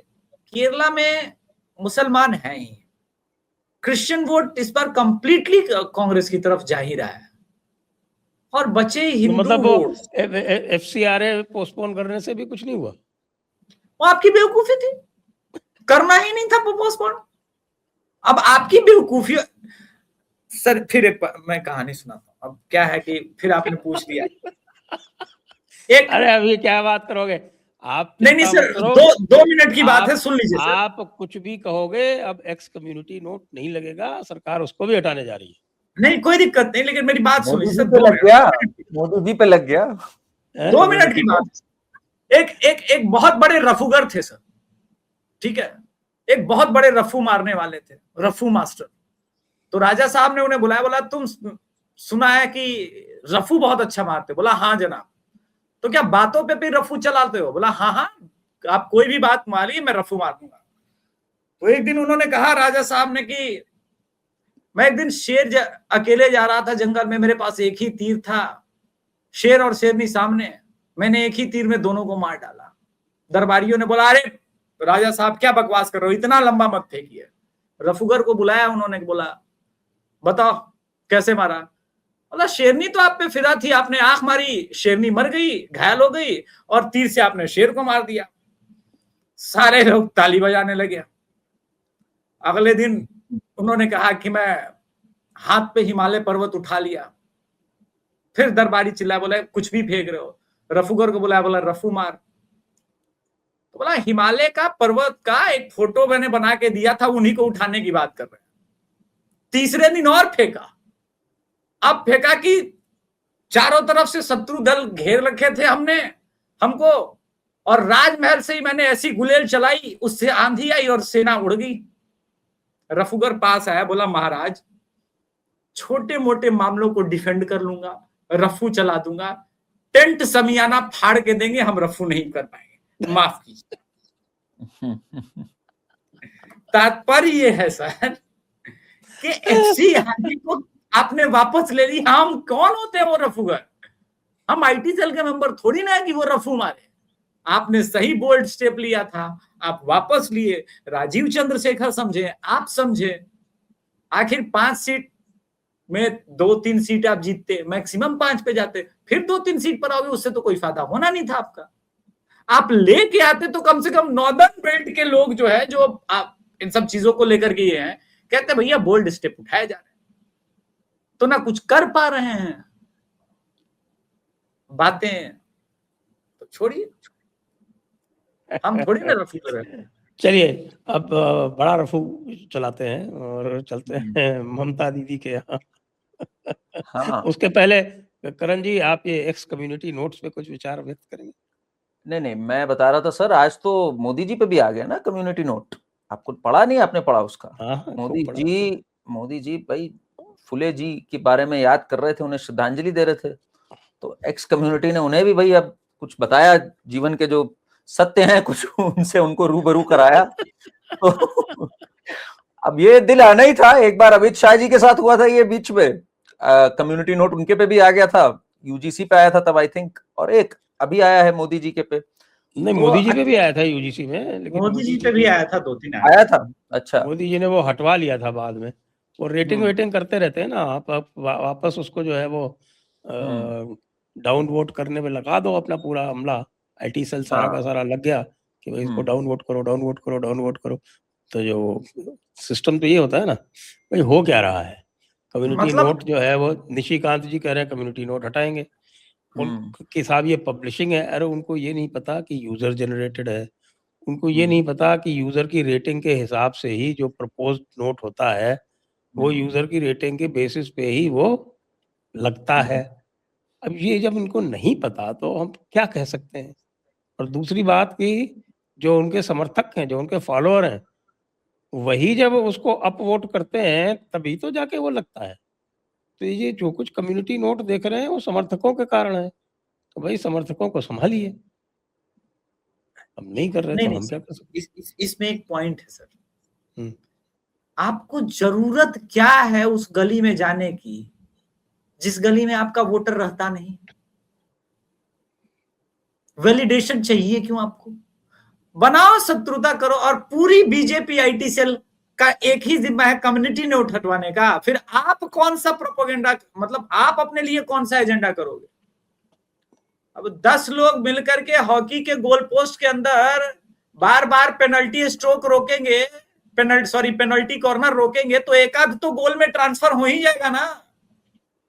केरला में मुसलमान हैं ही, क्रिश्चियन वोट इस बार कंप्लीटली कांग्रेस की तरफ जा ही रहा है, और बचे हिंदू मतलब वोट। FCRA पोस्टपोन करने से भी कुछ नहीं हुआ? वो आपकी बेवकूफी थी, करना ही नहीं था पोस्टपोन। अब आपकी बेवकूफी सर, फिर मैं कहानी सुनाता हूँ। अब क्या है कि फिर आपने पूछ लिया एक, अरे अब ये क्या बात करोगे आप? नहीं सर, दो मिनट की बात है, सुन लीजिए सर। आप कुछ भी कहोगे, अब एक्स कम्युनिटी नोट नहीं लगेगा, सरकार उसको भी हटाने जा रही है। नहीं कोई दिक्कत नहीं, लेकिन मेरी बात सुन लीजिए। मोदी जी पे लग गया। 2 मिनट की बात। एक बहुत बड़े रफूगर थे सर, ठीक है, एक बहुत बड़े रफू मारने वाले थे, रफू मास्टर। तो राजा साहब ने उन्हें बुलाया, बोला तुम सुना है कि रफू बहुत अच्छा मारते? बोला हाँ जनाब। तो क्या बातों पे भी रफू चलाते हो? बोला हाँ हाँ, आप कोई भी बात मारिए, मैं रफू मार दूंगा। तो एक दिन उन्होंने कहा राजा साहब ने कि मैं एक दिन अकेले जा रहा था जंगल में, मेरे पास एक ही तीर था, शेर और शेरनी सामने, मैंने एक ही तीर में दोनों को मार डाला। दरबारियों ने बोला अरे राजा साहब क्या बकवास कर रहे हो, इतना लंबा मत फेंकिए। रफूगर को बुलाया उन्होंने, बोला बताओ कैसे मारा? बोला शेरनी तो आप पे फिदा थी, आपने आंख मारी, शेरनी मर गई, घायल हो गई, और तीर से आपने शेर को मार दिया। सारे लोग ताली बजाने लगे। अगले दिन उन्होंने कहा कि मैं हाथ पे हिमालय पर्वत उठा लिया। फिर दरबारी चिल्लाया, बोला कुछ भी फेंक रहे हो। रफूगर को बुलाया, बोला रफू मार। तो बोला हिमालय का पर्वत का एक फोटो मैंने बना के दिया था, उन्हीं को उठाने की बात कर रहे हैं। तीसरे दिन और फेंका। अब फेंका कि चारों तरफ से शत्रु दल घेर रखे थे हमको, और राजमहल से ही मैंने ऐसी गुलेल चलाई, उससे आंधी आई और सेना उड़ गई। रफूगर पास आया, बोला महाराज छोटे मोटे मामलों को डिफेंड कर लूंगा, रफू चला दूंगा, टेंट समियाना फाड़ के देंगे, हम रफू नहीं कर पाएंगे, माफ कीजिए। तात्पर्य ये है सर कि FCRA को आपने वापस ले ली। हम कौन होते हैं वो रफूगर? हम IT सेल के मेंबर थोड़ी ना है कि वो रफू मारे। आपने सही बोल्ड स्टेप लिया था, आप वापस लिए। राजीव चंद्रशेखर समझे, आप समझे, आखिर 5 सीट में 2-3 सीट आप जीतते, मैक्सिमम 5 पे जाते, फिर 2-3 सीट पर आओगे, उससे तो कोई फायदा होना नहीं था आपका। आप लेके आते तो कम से कम नॉर्दर्न बेल्ट के लोग जो है, जो आप इन सब चीजों को लेकर के ये हैं, कहते भैया बोल्ड स्टेप उठाए जा रहे हैं, तो ना कुछ कर पा रहे हैं, बातें तो छोड़िए, हम थोड़ी ना रफू कर रहे हैं। चलिए अब बड़ा रफू चलाते हैं और चलते हैं ममता दीदी के यहाँ। हाँ। उसके पहले करण जी, आप ये एक्स कम्युनिटी नोट्स पे कुछ विचार व्यक्त करेंगे? नहीं, मैं बता रहा था सर, आज तो मोदी जी पे भी आ गया ना कम्युनिटी नोट। आपको पढ़ा नहीं? आपने पढ़ा उसका? हाँ, मोदी जी भाई फुले जी के बारे में याद कर रहे थे, उन्हें श्रद्धांजलि दे रहे थे, तो एक्स कम्युनिटी ने उन्हें भी भाई अब कुछ बताया, जीवन के जो सत्य हैं कुछ उनसे उनको रूबरू कराया। तो अब ये दिल आना ही था। एक बार अमित शाह जी के साथ हुआ था ये बीच में, कम्युनिटी नोट उनके पे भी आ गया था, UGC पे आया था तब आई थिंक, और एक अभी आया है मोदी जी के पे। नहीं, मोदी जी पे भी आया था UGC में, लेकिन मोदी जी पे भी आया था, 2-3 आया था। अच्छा, मोदी जी ने वो हटवा लिया था बाद में। वो रेटिंग वेटिंग करते रहते हैं ना, आप वापस उसको जो है वो डाउन वोट करने में लगा दो अपना पूरा अमला। IT सेल सारा का सारा लग गया कि भाई इसको डाउन वोट करो, डाउन वोट करो, डाउन वोट करो। तो जो सिस्टम तो ये होता है ना, भाई हो क्या रहा है? कम्युनिटी नोट जो है वो निशिकांत जी कह रहे हैं कम्युनिटी नोट हटाएंगे। उनके साहब ये पब्लिशिंग है, अरे उनको ये नहीं पता कि यूजर जनरेटेड है, उनको ये नहीं पता कि यूजर की रेटिंग के हिसाब से ही जो प्रपोज्ड नोट होता है वो यूजर की रेटिंग के बेसिस पे ही वो लगता है। अब ये जब इनको नहीं पता तो हम क्या कह सकते हैं? और दूसरी बात कि जो उनके समर्थक हैं, जो उनके फॉलोअर हैं, वही जब उसको अपवोट करते हैं तभी तो जाके वो लगता है। तो ये जो कुछ कम्युनिटी नोट देख रहे हैं वो समर्थकों के कारण है, तो भाई समर्थकों को संभालिए। हम नहीं कर रहे नहीं तो नहीं हम क्या सर, कर सकते। इसमें एक पॉइंट है सर, हम्म। आपको जरूरत क्या है उस गली में जाने की जिस गली में आपका वोटर रहता नहीं? वैलिडेशन चाहिए क्यों आपको? बनाओ, शत्रुता करो, और पूरी बीजेपी आईटी सेल का एक ही जिम्मा है कम्युनिटी नोट हटवाने का। फिर आप कौन सा प्रोपेगेंडा, मतलब आप अपने लिए कौन सा एजेंडा करोगे? अब 10 लोग मिलकर के हॉकी के गोल पोस्ट के अंदर बार बार पेनल्टी स्ट्रोक रोकेंगे, पेनल्टी कॉर्नर रोकेंगे, तो एक आध तो गोल में ट्रांसफर हो ही जाएगा ना।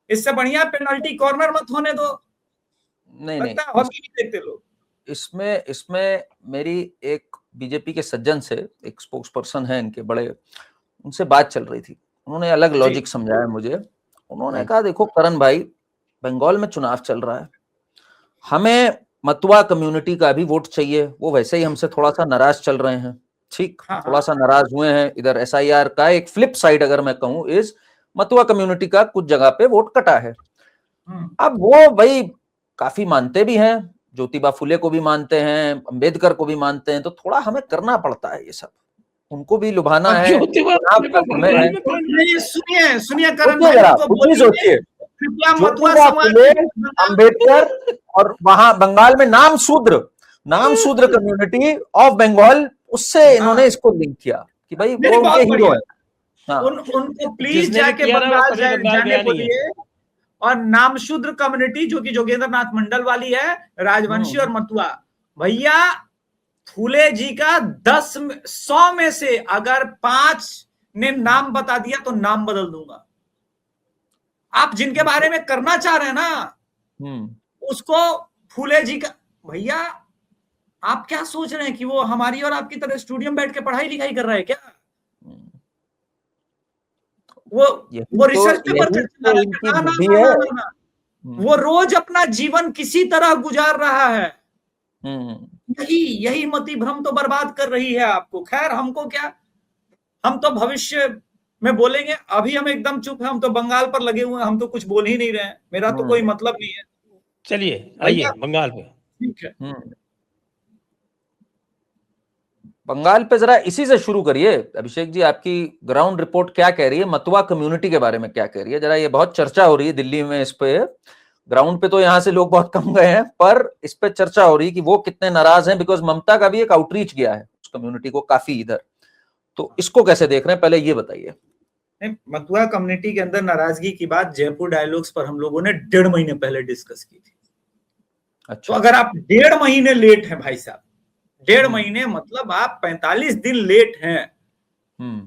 इससे बढ़िया पेनल्टी कॉर्नर मत होने दो। नहीं लगता है हॉकी नहीं देखते लोग। इसमें मेरी एक बीजेपी के सज्जन से, एक स्पोक्स पर्सन है इनके बड़े, उनसे बात चल रही थी। उन्होंने अलग लॉजिक समझाया मुझे। उन्होंने कहा देखो करण भाई, बंगाल में चुनाव चल रहा है, हमें मतुआ कम्युनिटी का भी वोट चाहिए, वो वैसे ही हमसे थोड़ा सा नाराज चल रहे हैं, ठीक, थोड़ा सा नाराज हुए हैं। इधर एसआईआर का एक फ्लिप साइड अगर मैं कहूं इस मतुआ कम्युनिटी का कुछ जगह पे वोट कटा है। अब वो भाई काफी मानते भी हैं, ज्योतिबा फुले को भी मानते हैं, अंबेडकर को भी मानते हैं, तो थोड़ा हमें करना पड़ता है ये सब, उनको भी लुभाना है। सुनिए करण भाई को बोलिए, सोचिए कृपया मथुरा ज्योतिबा समाज, फुले, अंबेडकर, और वहां बंगाल में नाम शूद्र कम्युनिटी ऑफ बंगाल, उससे इन्होंने इसको लिंक किया कि भाई वो उनके हीरो है। हाँ। उनको प्लीज जाके बंगाल जाने बोलिए। और नामशूद्र कम्युनिटी जो कि जोगेंद्र नाथ मंडल वाली है, राजवंशी और मथुआ, भैया फूले जी का 100 में से अगर 5 ने नाम बता दिया तो नाम बदल दूंगा। आप जिनके बारे में करना चाह रहे हैं ना, उसको फूले जी का, भैया आप क्या सोच रहे हैं कि वो हमारी और आपकी तरह स्टूडियो में बैठ के पढ़ाई लिखाई कर रहा है क्या? वो रिसर्च पेपर चला रहा है, वो रोज अपना जीवन किसी तरह गुजार रहा है। यही मति भ्रम तो बर्बाद कर रही है आपको। खैर हमको क्या, हम तो भविष्य में बोलेंगे, अभी हम एकदम चुप है, हम तो बंगाल पर लगे हुए हैं, हम तो कुछ बोल ही नहीं रहे हैं, मेरा तो कोई मतलब नहीं है। चलिए आइए बंगाल पे। ठीक है, बंगाल पे जरा इसी से शुरू करिए अभिषेक जी, आपकी ग्राउंड रिपोर्ट क्या कह रही है, मतुआ कम्युनिटी के बारे में क्या कह रही है? जरा ये बहुत चर्चा हो रही है दिल्ली में इस पे, ग्राउंड पे तो यहाँ से लोग बहुत कम गए हैं, पर इस पे चर्चा हो रही है कि वो कितने नाराज हैं, बिकॉज ममता का भी एक आउटरीच गया है उस कम्युनिटी को काफी इधर। तो इसको कैसे देख रहे हैं, पहले ये बताइए। मथुआ कम्युनिटी के अंदर नाराजगी की बात जयपुर डायलॉग्स पर हम लोगों ने 1.5 महीने पहले डिस्कस की थी। अच्छा। तो अगर आप 1.5 महीने लेट हैं भाई साहब, 1.5 महीने मतलब आप 45 दिन लेट हैं,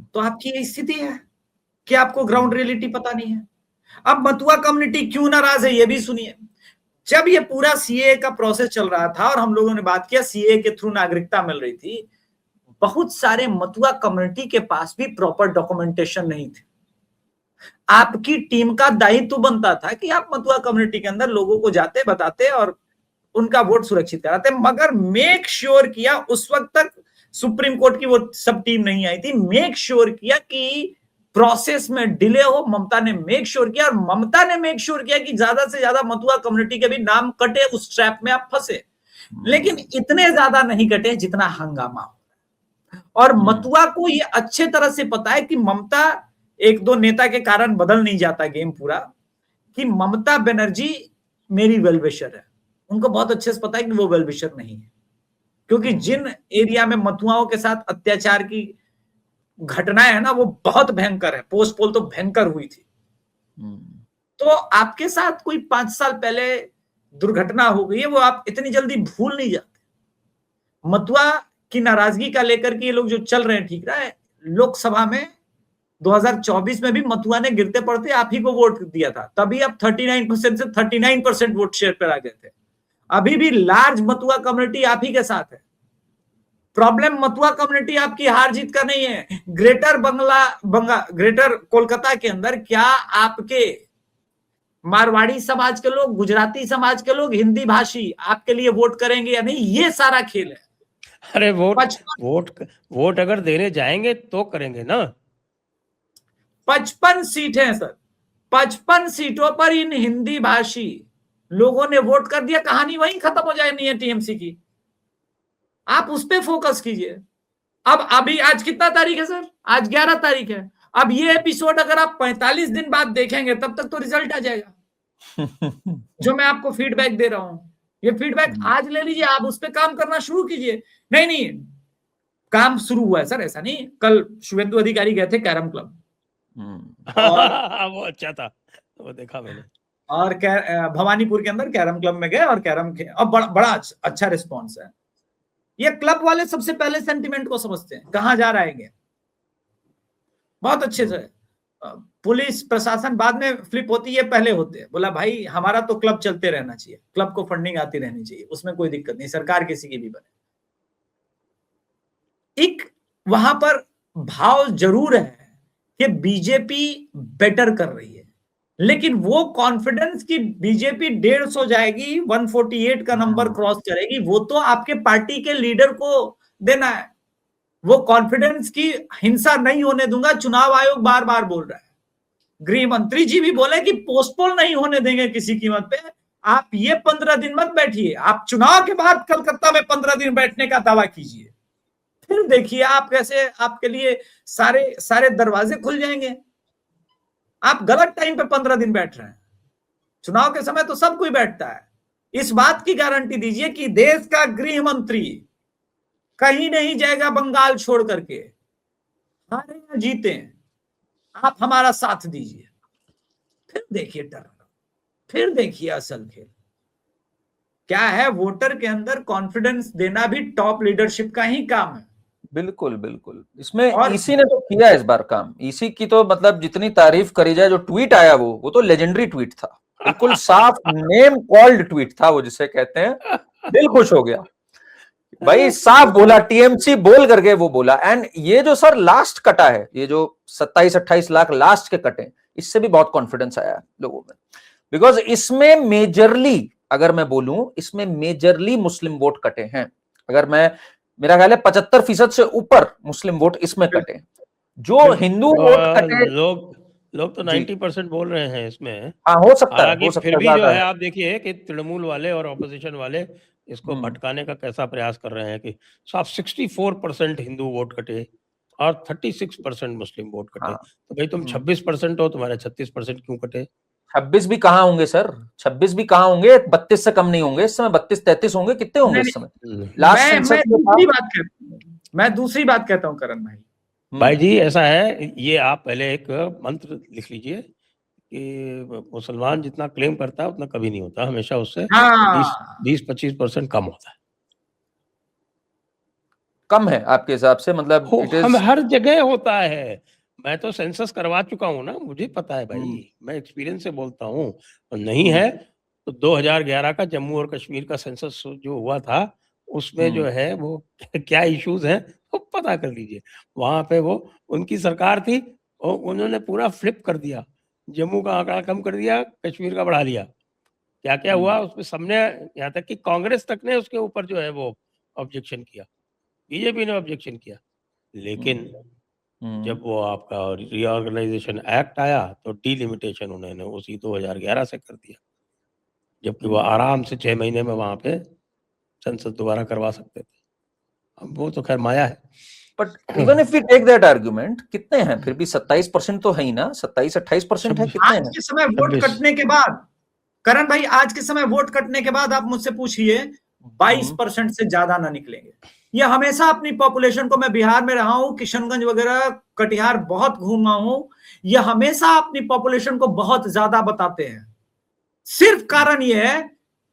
तो आपकी ये स्थिति है कि आपको ग्राउंड रियलिटी पता नहीं है। अब मथुआ कम्युनिटी क्यों नाराज है ये भी सुनिए। जब ये पूरा सीए का प्रोसेस चल रहा था और हम लोगों ने बात किया सीए के थ्रू नागरिकता मिल रही थी, बहुत सारे मथुआ कम्युनिटी के पास भी प्रॉपर डॉक्यूमेंटेशन नहीं थे। आपकी टीम का दायित्व बनता था कि आप मथुआ कम्युनिटी के अंदर लोगों को जाते, बताते और उनका वोट सुरक्षित कराते, मगर मेक श्योर किया, उस वक्त तक सुप्रीम कोर्ट की वो सब टीम नहीं आई थी, मेक श्योर किया कि प्रोसेस में डिले हो, ममता ने मेक श्योर किया, और ममता ने मेक श्योर किया कि ज्यादा से ज्यादा मथुआ कम्युनिटी के भी नाम कटे, उस ट्रैप में आप फंसे, लेकिन इतने ज्यादा नहीं कटे जितना हंगामा हो। और मथुआ को ये अच्छे तरह से पता है कि ममता, एक दो नेता के कारण बदल नहीं जाता गेम पूरा, कि ममता बनर्जी मेरी वेलविशर है। उनको बहुत अच्छे से पता है कि वो वेलविशर नहीं है, क्योंकि जिन एरिया में मथुआओं के साथ अत्याचार की घटनाएं है ना, वो बहुत भयंकर है, पोस्ट पोल तो भयंकर हुई थी। तो आपके साथ कोई 5 साल पहले दुर्घटना हो गई है, वो आप इतनी जल्दी भूल नहीं जाते। मथुआ की नाराजगी का लेकर के ये लोग जो चल रहे हैं, ठीक रहा है, लोकसभा में 2024 में भी मथुआ ने गिरते पड़ते आप ही को वोट दिया था, तभी आप 39% से 39% वोट शेयर पर आ गए थे। अभी भी लार्ज मथुआ कम्युनिटी आप ही के साथ है। प्रॉब्लम मथुआ कम्युनिटी आपकी हार जीत का नहीं है। ग्रेटर कोलकाता के अंदर क्या आपके मारवाड़ी समाज के लोग, गुजराती समाज के लोग, हिंदी भाषी आपके लिए वोट करेंगे या नहीं, ये सारा खेल है। अरे वोट अगर देने जाएंगे तो करेंगे ना। 55 सीट है सर, 55 सीटों पर इन हिंदी भाषी लोगों ने वोट कर दिया, कहानी वहीं खत्म हो जानी है टीएमसी की। आप उस पर फोकस कीजिए। अब अभी आज कितना तारीख है सर? आज 11 तारीख है। अब ये एपिसोड अगर आप 45 दिन बाद देखेंगे तब तक तो रिजल्ट आ जाएगा। जो मैं आपको फीडबैक दे रहा हूं, ये फीडबैक आज ले लीजिए, आप उस पर काम करना शुरू कीजिए। नहीं, काम शुरू हुआ है सर, ऐसा नहीं। कल शुभेंदु अधिकारी गए थे कैरम क्लब, और वो अच्छा था, वो देखा मैंने। और भवानीपुर के अंदर कैरम क्लब में गए और कैरम के, और बड़ा अच्छा रिस्पॉन्स है। ये क्लब वाले सबसे पहले सेंटिमेंट को समझते हैं, कहां जा रहा है गेम, बहुत अच्छे से। पुलिस प्रशासन बाद में फ्लिप होती है, पहले होते हैं। बोला भाई हमारा तो क्लब चलते रहना चाहिए, क्लब को फंडिंग आती रहनी चाहिए, उसमें कोई दिक्कत नहीं, सरकार किसी की भी बने। एक वहां पर भाव जरूर है कि बीजेपी बेटर कर रही है, लेकिन वो कॉन्फिडेंस कि बीजेपी 150 जाएगी, 148 का नंबर क्रॉस करेगी, वो तो आपके पार्टी के लीडर को देना है। वो कॉन्फिडेंस की हिंसा नहीं होने दूंगा, चुनाव आयोग बार बार बोल रहा है। गृह मंत्री जी भी बोले कि पोस्टपोन नहीं होने देंगे किसी कीमत पे। आप ये 15 दिन मत बैठिए, आप चुनाव के बाद कलकत्ता में 15 दिन बैठने का दावा कीजिए, फिर देखिए आप कैसे, आपके लिए सारे सारे दरवाजे खुल जाएंगे। आप गलत टाइम पे 15 दिन बैठ रहे हैं। चुनाव के समय तो सब कोई बैठता है। इस बात की गारंटी दीजिए कि देश का गृह मंत्री कहीं नहीं जाएगा बंगाल छोड़ करके, हारे या जीते, आप हमारा साथ दीजिए, फिर देखिए टर्न, फिर देखिए असल खेल क्या है। वोटर के अंदर कॉन्फिडेंस देना भी टॉप लीडरशिप का ही काम है। बिल्कुल बिल्कुल, इसमें ईसी ने तो किया इस बार काम। ईसी की तो मतलब जितनी तारीफ करी जाए, जो ट्वीट आया वो तो लेजेंडरी ट्वीट था, बिल्कुल साफ नेम कॉल्ड ट्वीट था वो, जिसे कहते हैं दिल खुश हो गया भाई, साफ बोला, टीएमसी बोल करके वो बोला। एंड ये जो सर लास्ट कटा है, ये जो 27-28 लाख लास्ट के कटे, इससे भी बहुत कॉन्फिडेंस आया लोगों में, बिकॉज इसमें मेजरली, अगर मैं बोलूं, इसमें मेजरली मुस्लिम वोट कटे हैं। अगर मैं, मेरा ख्याल है 75% से ऊपर मुस्लिम वोट इसमें कटे। जो हिंदू वोट कटे, लोग तो 90% बोल रहे हैं इसमें। हाँ हो सकता है, फिर भी जो है आप देखिए कि तृणमूल वाले और ऑपोजिशन वाले इसको भटकाने का कैसा प्रयास कर रहे हैं कि साफ 64% हिंदू वोट कटे और 36% मुस्लिम वोट कटे। तो भाई तुम 26% हो, तुम्हारे 36% क्यों कटे? 26 भी कहाँ होंगे सर, 26 भी कहाँ होंगे, 32 से कम नहीं होंगे इस समय, 32-33 होंगे, कितने होंगे इस समय? मैं दूसरी बात कहता हूँ करण भाई जी, ऐसा है, ये आप पहले एक मंत्र लिख लीजिए कि मुसलमान जितना क्लेम करता है उतना कभी नहीं होता, हमेशा उससे 20-25% कम होता है। कम है आपके हिसाब से? मतलब हम हर जगह होता है। मैं तो सेंसस करवा चुका हूँ ना, मुझे पता है भाई, मैं एक्सपीरियंस से बोलता हूँ। नहीं है तो 2011 का जम्मू और कश्मीर का सेंसस जो हुआ था, उसमें जो है वो क्या इश्यूज हैं वो पता कर लीजिए। वहां पे वो उनकी सरकार थी और उन्होंने पूरा फ्लिप कर दिया, जम्मू का आंकड़ा कम कर दिया, कश्मीर का बढ़ा लिया। क्या क्या हुआ उसमें सबने, यहाँ तक कि कांग्रेस तक ने उसके ऊपर जो है वो ऑब्जेक्शन किया, बीजेपी ने ऑब्जेक्शन किया। लेकिन जब वो आपका रीऑर्गेनाइजेशन एक्ट आया तो डीलिमिटेशन उन्होंने उसी 2011 से कर दिया, जबकि वो आराम से 6 महीने में वहां पे संसद दोबारा करवा सकते थे। अब वो तो खैर माया है। But even if we take that argument, कितने हैं फिर भी? 27% तो है ही ना, 27-28% है, कितने हैं? आज के समय वोट कटने के बाद, करण भाई, आज के समय वोट कटने के बाद आप मुझसे पूछिए, 22% से ज्यादा ना निकलेंगे। ये हमेशा अपनी पॉपुलेशन को, मैं बिहार में रहा हूं, किशनगंज वगैरह, कटिहार बहुत घूमा हूं, ये हमेशा अपनी पॉपुलेशन को बहुत ज्यादा बताते हैं। सिर्फ कारण ये है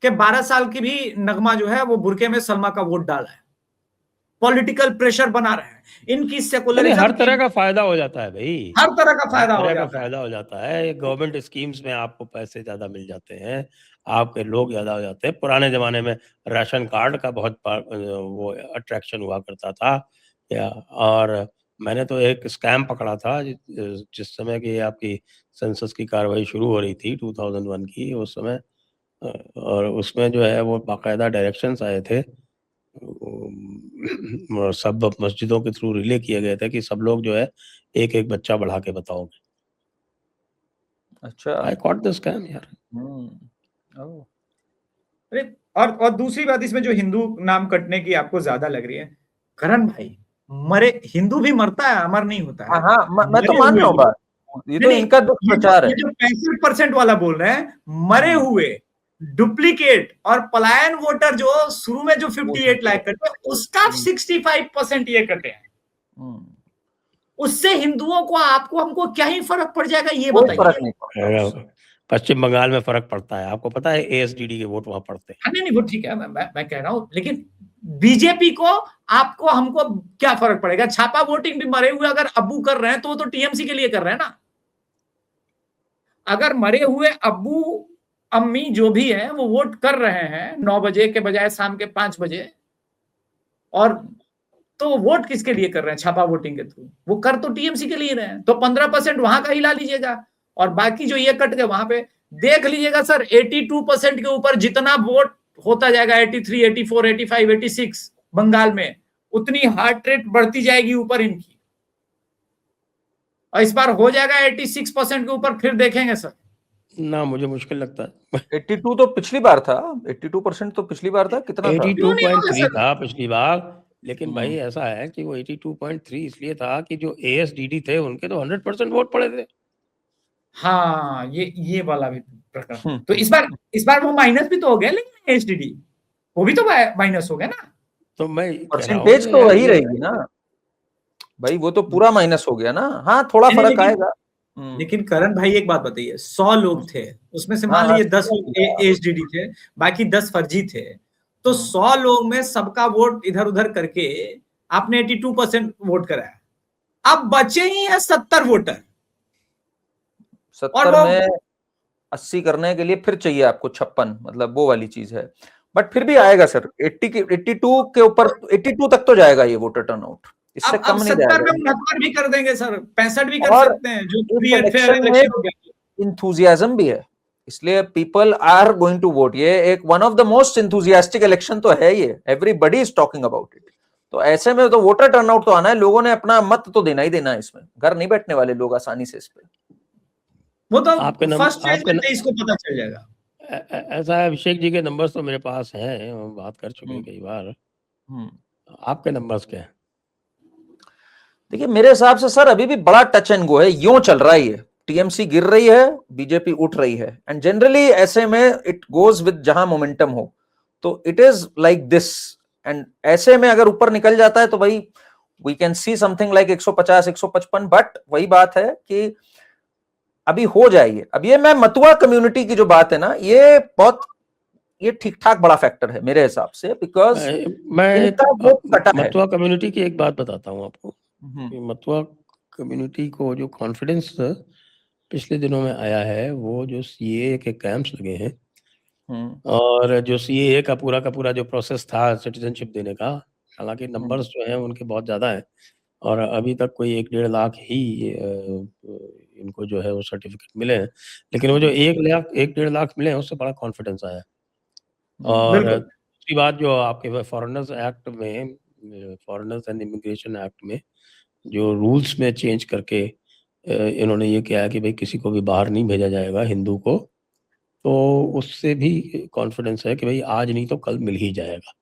कि 12 साल की भी नगमा जो है वो बुरके में सलमा का वोट डाला है, पॉलिटिकल प्रेशर बना रहे हैं। इनकी सेकुलरिज्म, हर तरह का फायदा हो जाता है भाई, हर तरह का फायदा हो जाता है। गवर्नमेंट स्कीम्स में आपको पैसे ज्यादा मिल जाते हैं, आपके लोग ज्यादा हो जाते हैं। पुराने जमाने में राशन कार्ड का बहुत वो अट्रैक्शन हुआ करता था, और मैंने तो एक स्कैम पकड़ा था जिस समय की आपकी सेंसस की कार्रवाई शुरू हो रही थी 2001 की, उस समय, और उसमें जो है वो बाकायदा डायरेक्शंस आए थे, सब मस्जिदों के थ्रू रिले किए गए थे कि सब लोग जो है एक एक बच्चा बढ़ा के बताओगे। अच्छा। आई कॉट द स्कैम यार। ओह। अरे और दूसरी बात इसमें जो हिंदू नाम कटने की आपको ज्यादा लग रही है, करण भाई, मरे हिंदू भी मरता है, अमर नहीं होता है। हाँ, मैं तो मरे मान हुए रहा हूँ लोग, बात, ये तो इनका दुष्प्रचार है। ये जो 65% वाला बोल रहे हैं, मरे हुए डुप्लीकेट और पलायन वोटर जो शुरू में जो 58 लाख कटे, उसका 65% ये कटे हैं। उससे हिंदुओं को, आपको, हमको क्या ही फर्क पड़ जाएगा, ये कोई फर्क बताइए। नहीं पड़ता। पश्चिम बंगाल में फर्क पड़ता है, आपको पता है एएसडीडी के वोट वहां पड़ते हैं। नहीं वो ठीक है, मैं कह रहा हूं, लेकिन बीजेपी को, आपको, हमको क्या फर्क पड़ेगा? छापा वोटिंग भी मरे हुए अगर अब्बू कर रहे हैं तो वो तो टीएमसी के लिए कर रहे हैं ना। अगर मरे हुए अब्बू अम्मी जो भी है वो वोट कर रहे हैं 9 बजे के बजाय शाम के 5 बजे, और तो वोट किसके लिए कर रहे हैं? छापा वोटिंग के थ्रू वो कर तो टीएमसी के लिए रहे हैं। तो 15% वहां का हिला लीजिएगा, और बाकी जो ये कट गए वहां पे देख लीजिएगा सर, 82% के ऊपर जितना वोट होता जाएगा, 83, 84, 85, 86 बंगाल में, उतनी हार्ट रेट बढ़ती जाएगी ऊपर इनकी, और इस बार हो जाएगा 86% के ऊपर, फिर देखेंगे सर। ना, मुझे मुश्किल लगता है। 82 तो पिछली बार था, 82% तो पिछली बार था, कितना था? 82.3 था पिछली बार, लेकिन भाई ऐसा है कि वो 82.3 इसलिए था कि जो एएसडीडी थे उनके तो 100% वोट पड़े थे। हाँ, ये वाला भी प्रकरण। तो इस बार वो माइनस भी तो हो गया, लेकिन एएसडीडी वो भी तो माइनस हो गया ना। तो मैं परसेंटेज तो वही रहेगी ना भाई, वो तो पूरा माइनस हो गया ना। हाँ, थोड़ा फर्क आएगा। लेकिन करण भाई एक बात बताइए, 100 लोग थे उसमें से, मान लीजिए 10 लोग एएसडीडी थे, बाकी 10 फर्जी थे, तो 100 लोग में सबका वोट इधर उधर करके आपने 82% वोट कराया। अब बचे ही है 70 वोटर, 70 में 80 करने के लिए फिर चाहिए आपको 56, मतलब वो वाली चीज है। बट फिर भी आएगा सर, 82 के ऊपर, 82 तक तो जाएगा ये वोटर टर्नआउट, इससे कम नहीं जाएगा। 70 में 69 भी कर देंगे सर, 65 भी कर सकते हैं, जो फ्री एंड फेयर इलेक्शन हो गया। इंथुजियाज्म भी है, इसलिए people are going to vote. ये एक one of the most enthusiastic election तो है ये, everybody is talking about it. तो ऐसे में तो वोटर टर्नआउट तो आना है, लोगों ने अपना मत तो देना ही देना है, इसमें घर नहीं बैठने वाले लोग आसानी से इस पे। वो तो फर्स्ट फेज में 23 को पता चल जाएगा। ऐसा है, अभिषेक जी के नंबर्स तो मेरे पास हैं, हम बात कर चुके हैं कई बार। आपके नंबर्स क्या है? देखिए मेरे हिसाब से सर अभी भी बड़ा टच एंड गो है, यूं चल रहा है ये, टीएमसी गिर रही है, बीजेपी उठ रही है, एंड जनरली ऐसे में इट गोज विद जहां मोमेंटम हो, तो it is like this. And ऐसे में अगर ऊपर निकल जाता है तो भाई we can see something like 150, 155। But वही बात है कि अभी हो जाएगी। अब ये मैं मतुआ कम्युनिटी की जो बात है ना, ये बहुत, ये ठीक ठाक बड़ा फैक्टर है मेरे हिसाब से, बिकॉज मैं मतुआ कम्युनिटी की एक बात बताता हूँ आपको। मतुआ कम्युनिटी को जो कॉन्फिडेंस पिछले दिनों में आया है, वो जो सीएए के कैंप्स लगे हैं, और जो सीएए का पूरा जो प्रोसेस था सिटीजनशिप देने का, हालांकि नंबर्स जो हैं उनके बहुत ज्यादा है, और अभी तक कोई 1-1.5 लाख ही इनको जो है वो सर्टिफिकेट मिले हैं, लेकिन वो जो 1-1.5 लाख मिले हैं उससे बड़ा कॉन्फिडेंस आया। और दूसरी बात, जो आपके फॉरेनर्स एक्ट में, फॉरेनर्स एंड इमिग्रेशन एक्ट में जो रूल्स में चेंज करके इन्होंने ये किया है कि भाई किसी को भी बाहर नहीं भेजा जाएगा हिंदू को, तो उससे भी कॉन्फिडेंस है कि भाई आज नहीं तो कल मिल ही जाएगा।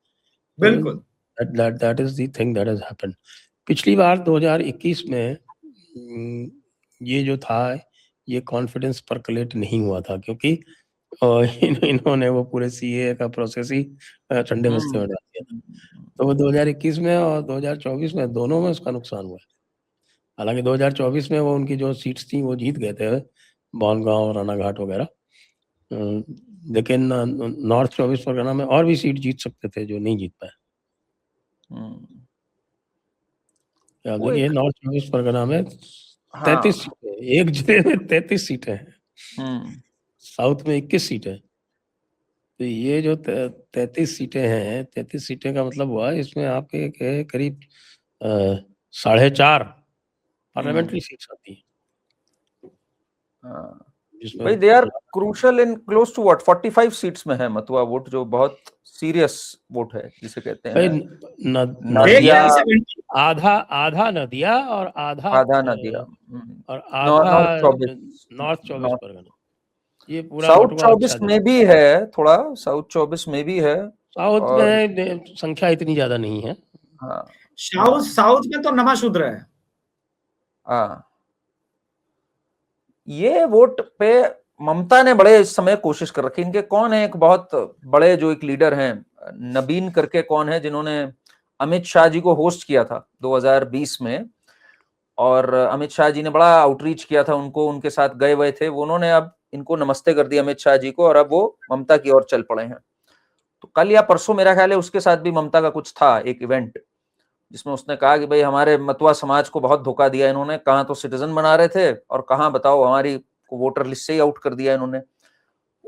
बिल्कुल, that is the thing that has happened. पिछली बार 2021 में ये जो था, ये कॉन्फिडेंस परकलेट नहीं हुआ था, क्योंकि इन्होंने वो पूरे सीए का प्रोसेस ही ठंडे बस्ते में डाल दिया था। तो वो 2021 में और 2024 में दोनों में उसका नुकसान हुआ है। हालांकि 2024 में वो उनकी जो सीट्स थी वो जीत गए थे, बनगांव, रानाघाट वगैरह, लेकिन नॉर्थ 24 परगना में और भी सीट जीत सकते थे जो नहीं जीत पाए। देखिए नॉर्थ 24 परगना में 33 सीटें, एक जिले में 33 सीटें हैं, साउथ में 21 सीटें। तो ये जो 33 सीटें हैं, 33 सीटें का मतलब हुआ इसमें आपके करीब 4.5 पार्लियामेंट्री सीट्स आती हैं। भाई they are crucial in close to what 45 seats में है मतुआ वोट, जो बहुत सीरियस वोट है जिसे कहते हैं। नदिया, आधा नदिया और आधा नदिया, और नॉर्थ आधा 24 नॉर्थ 24 परगना, ये पूरा साउथ बंटवारा 24 अच्छा में भी है, थोड़ा साउथ 24 में भी है। साउथ और में संख्या इतनी ज्यादा नहीं है। हाँ साउथ में तो नमाशूद्र है। हाँ, ये वोट पे ममता ने बड़े इस समय कोशिश कर रखी। इनके कौन है एक बहुत बड़े जो एक लीडर हैं, नबीन करके कौन है, जिन्होंने अमित शाह जी को होस्ट किया था 2020 में, और अमित शाह जी ने बड़ा आउटरीच किया था उनको, उनके साथ गए हुए थे वो, उन्होंने अब इनको नमस्ते कर दिया अमित शाह जी को, और अब वो ममता की ओर चल पड़े हैं। तो कल या परसों मेरा ख्याल है उसके साथ भी ममता का कुछ था एक इवेंट, जिसमें उसने कहा कि भाई हमारे मतुआ समाज को बहुत धोखा दिया इन्होंने, कहाँ तो सिटीजन बना रहे थे और कहाँ बताओ हमारी वोटर लिस्ट से ही आउट कर दिया इन्होंने।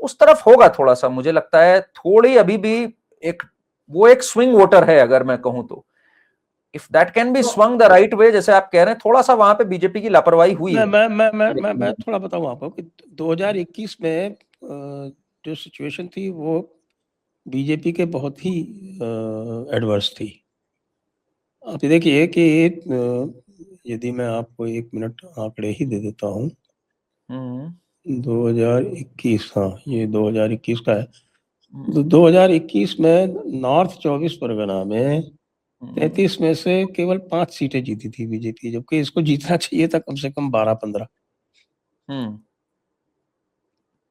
उस तरफ होगा थोड़ा सा, मुझे लगता है थोड़ी अभी भी एक वो एक स्विंग वोटर है अगर मैं कहूं तो, if that can be swung the right way, जैसे आप कह रहे हैं, थोड़ा सा वहां पे बीजेपी की लापरवाही हुई है। मैं थोड़ा बताऊं आपको कि 2021 में जो सिचुएशन थी वो बीजेपी के बहुत ही एडवर्स थी। आप ये देखिए कि यदि मैं आपको 1 मिनट आंकड़े ही दे देता हूँ, 2021, हाँ ये 2021 का है। तो 2021 में नॉर्थ 24 परगना में 33 में से केवल 5 सीटें जीती थी बीजेपी, जबकि इसको जीतना चाहिए था कम से कम 12-15।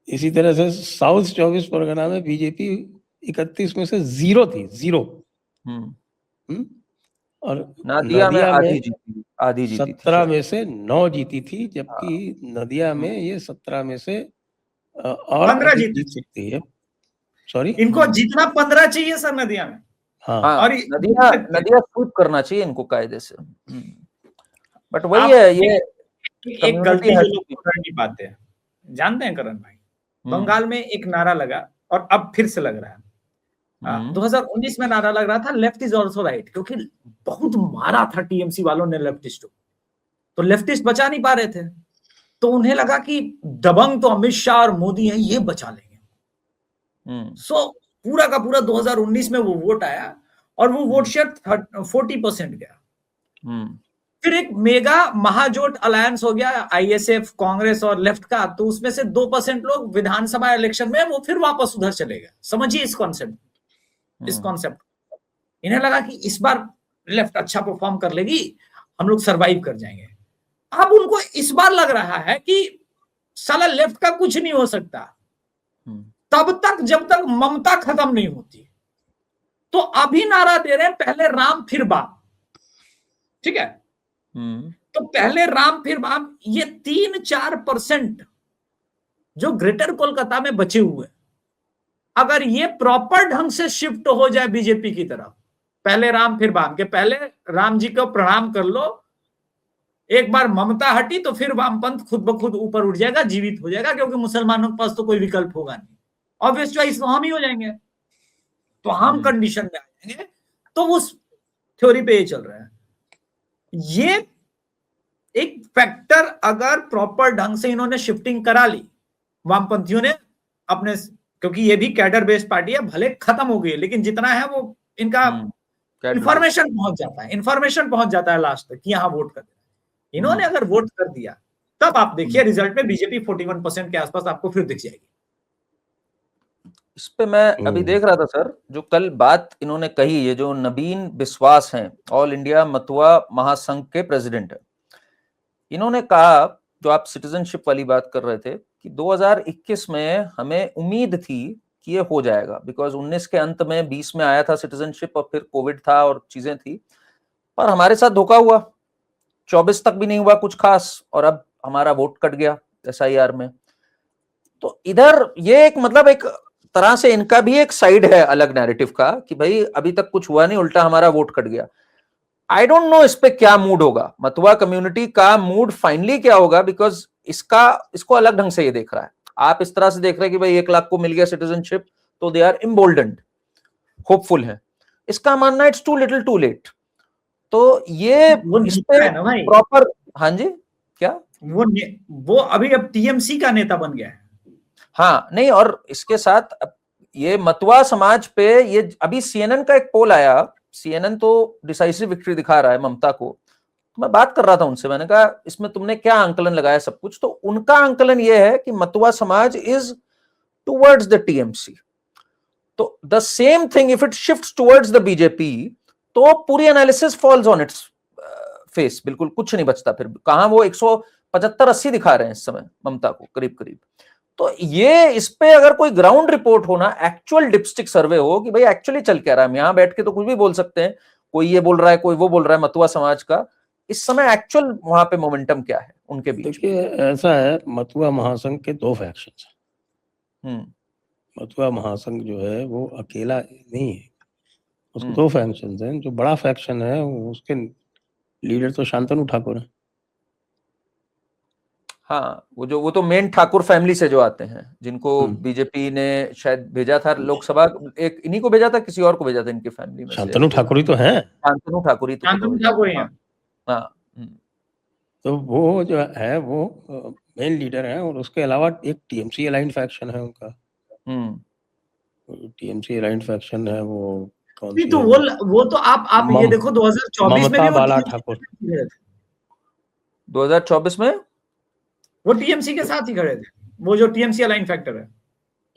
इसी तरह से साउथ 24 परगना में बीजेपी 31 में से 0 थी, 0। और नदिया में आधी जीती 17 में से 9 जीती थी, जबकि नदिया में हाँ। ये 17 में से और 15 अधिक जीत सकती है। सॉरी, इनको जितना 15 चाहिए सर नदिया में। हाँ, और नदिया स्वीप करना चाहिए इनको कायदे से। बट वही है, ये एक गलती जो लोग कर नहीं पाते हैं, जानते हैं करण भाई, बंगाल में एक नारा लगा और अब फिर से लग रहा है। 2019 में नारा लग रहा था लेफ्ट इज ऑल्सो राइट, क्योंकि बहुत मारा था टीएमसी वालों ने लेफ्टिस्ट को, तो लेफ्टिस्ट बचा नहीं पा रहे थे, तो उन्हें लगा कि दबंग तो अमित शाह और मोदी हैं, ये बचा लेंगे। सो पूरा का पूरा 2019 में वो वोट आया और वो वोट शेयर 40% गया। फिर एक मेगा महाजोट अलायंस हो गया आईएसएफ, कांग्रेस और लेफ्ट का, तो उसमें से 2% लोग विधानसभा इलेक्शन में वो फिर वापस उधर चले गए। समझिए इस कॉन्सेप्ट, इन्हें लगा कि इस बार लेफ्ट अच्छा परफॉर्म कर लेगी, हम लोग सरवाइव कर जाएंगे। अब उनको इस बार लग रहा है कि साला लेफ्ट का कुछ नहीं हो सकता तब तक जब तक ममता खत्म नहीं होती। तो अभी नारा दे रहे हैं पहले राम फिर बाप, ठीक है। तो पहले राम फिर बाप, ये 3-4% जो ग्रेटर कोलकाता में बचे हुए, अगर ये प्रॉपर ढंग से शिफ्ट हो जाए बीजेपी की तरफ, पहले राम फिर बाम के पहले राम जी को प्रणाम कर लो, एक बार ममता हटी तो फिर वामपंथ खुद ब खुद ऊपर उठ जाएगा, जीवित हो जाएगा, क्योंकि मुसलमानों के पास तो कोई विकल्प होगा नहीं, ऑब्वियस चॉइस तो हम ही हो जाएंगे, तो हम कंडीशन में आ जाएंगे। तो उस थ्योरी पे ये चल रहा है। ये एक फैक्टर अगर प्रॉपर ढंग से इन्होंने शिफ्टिंग करा ली वामपंथियों ने अपने, क्योंकि ये भी कैडर बेस्ड पार्टी है, भले खत्म हो गई है लेकिन जितना है वो इनका इंफॉर्मेशन पहुंच जाता है लास्ट तक कि यहां वोट कर देना। इन्होंने अगर वोट कर दिया तब आप देखिए रिजल्ट में बीजेपी 41% के आसपास आपको फिर दिख जाएगी। इस पे मैं अभी देख रहा था सर, जो कल बात इन्होंने कही, ये जो नबीन बिस्वास हैं, ऑल इंडिया मथुआ महासंघ के प्रेसिडेंट है, इन्होंने कहा, जो आप सिटीजनशिप वाली बात कर रहे थे, कि 2021 में हमें उम्मीद थी कि ये हो जाएगा, बिकॉज 19 के अंत में 20 में आया था सिटीजनशिप और फिर कोविड था और चीजें थी, पर हमारे साथ धोखा हुआ, 24 तक भी नहीं हुआ कुछ खास, और अब हमारा वोट कट गया SIR में। तो इधर ये एक मतलब एक तरह से इनका भी एक साइड है अलग नैरेटिव का, कि भाई अभी तक कुछ हुआ नहीं, उल्टा हमारा वोट कट गया। आई डोंट नो इस पे क्या मूड होगा, मथुआ कम्युनिटी का मूड फाइनली क्या होगा, बिकॉज इसको अलग ढंग से ये देख रहा है। आप इस तरह से देख रहे हैं कि भाई 1 लाख को मिल गया सिटीजनशिप, तो दे आर इम्बोल्डेंड, होपफुल है। इसका मानना it's too little too late. तो ये इस पे प्रॉपर, हाँ जी, क्या वो अभी अब टीएमसी का नेता बन गया है। हाँ नहीं, और इसके साथ ये मथुआ समाज पे ये अभी CNN का एक पोल आया, CNN तो डिसाइसिव विक्ट्री दिखा रहा है ममता को, तो मैं बात कर रहा था उनसे, मैंने कहा इसमें तुमने क्या आंकलन लगाया सब कुछ, तो उनका आंकलन ये है कि मतुआ समाज इज टुवर्ड्स द टीएमसी, तो the same thing if it shifts towards the BJP तो पूरी analysis falls on its face, बिल्कुल कुछ नहीं बचता फिर। कहां वो 175-80 दिखा रहे हैं इस समय ममता को करीब करीब। तो ये इस पे अगर कोई ग्राउंड रिपोर्ट होना, एक्चुअल डिपस्टिक सर्वे हो कि भाई एक्चुअली चल क्या रहा है, हम यहां बैठ के तो कुछ भी बोल सकते हैं, कोई ये बोल रहा है कोई वो बोल रहा है मतुआ समाज का, इस समय एक्चुअल वहां पे मोमेंटम क्या है उनके बीच? देखिए ऐसा है, मतुआ महासंघ के 2 फैक्शंस हैं। मतुआ महासंघ जो है वो अकेला नहीं है, उसके 2 फैक्शंस हैं। जो बड़ा फैक्शन है उसके लीडर तो शांतनु ठाकुर है। हाँ, वो तो मेन ठाकुर फैमिली से जो आते हैं, जिनको बीजेपी ने शायद भेजा था लोकसभा, एक इन्हीं को भेजा था, किसी और को भेजा था इनकी फैमिली में से? शांतनु ठाकुर ही तो है। शांतनु ठाकुर ही तो हाँ। तो वो जो है वो मेन लीडर है, और उसके अलावा एक टीएमसी अलाइंड फैक्शन है उनका। टीएमसी अलाइंड फैक्शन है वो कौन सी? तो वो तो आप ये देखो 2024 में भी बाला ठाकुर 2024 में वो टीएमसी के साथ ही खड़े थे, वो जो टीएमसी अलाइन फैक्टर है।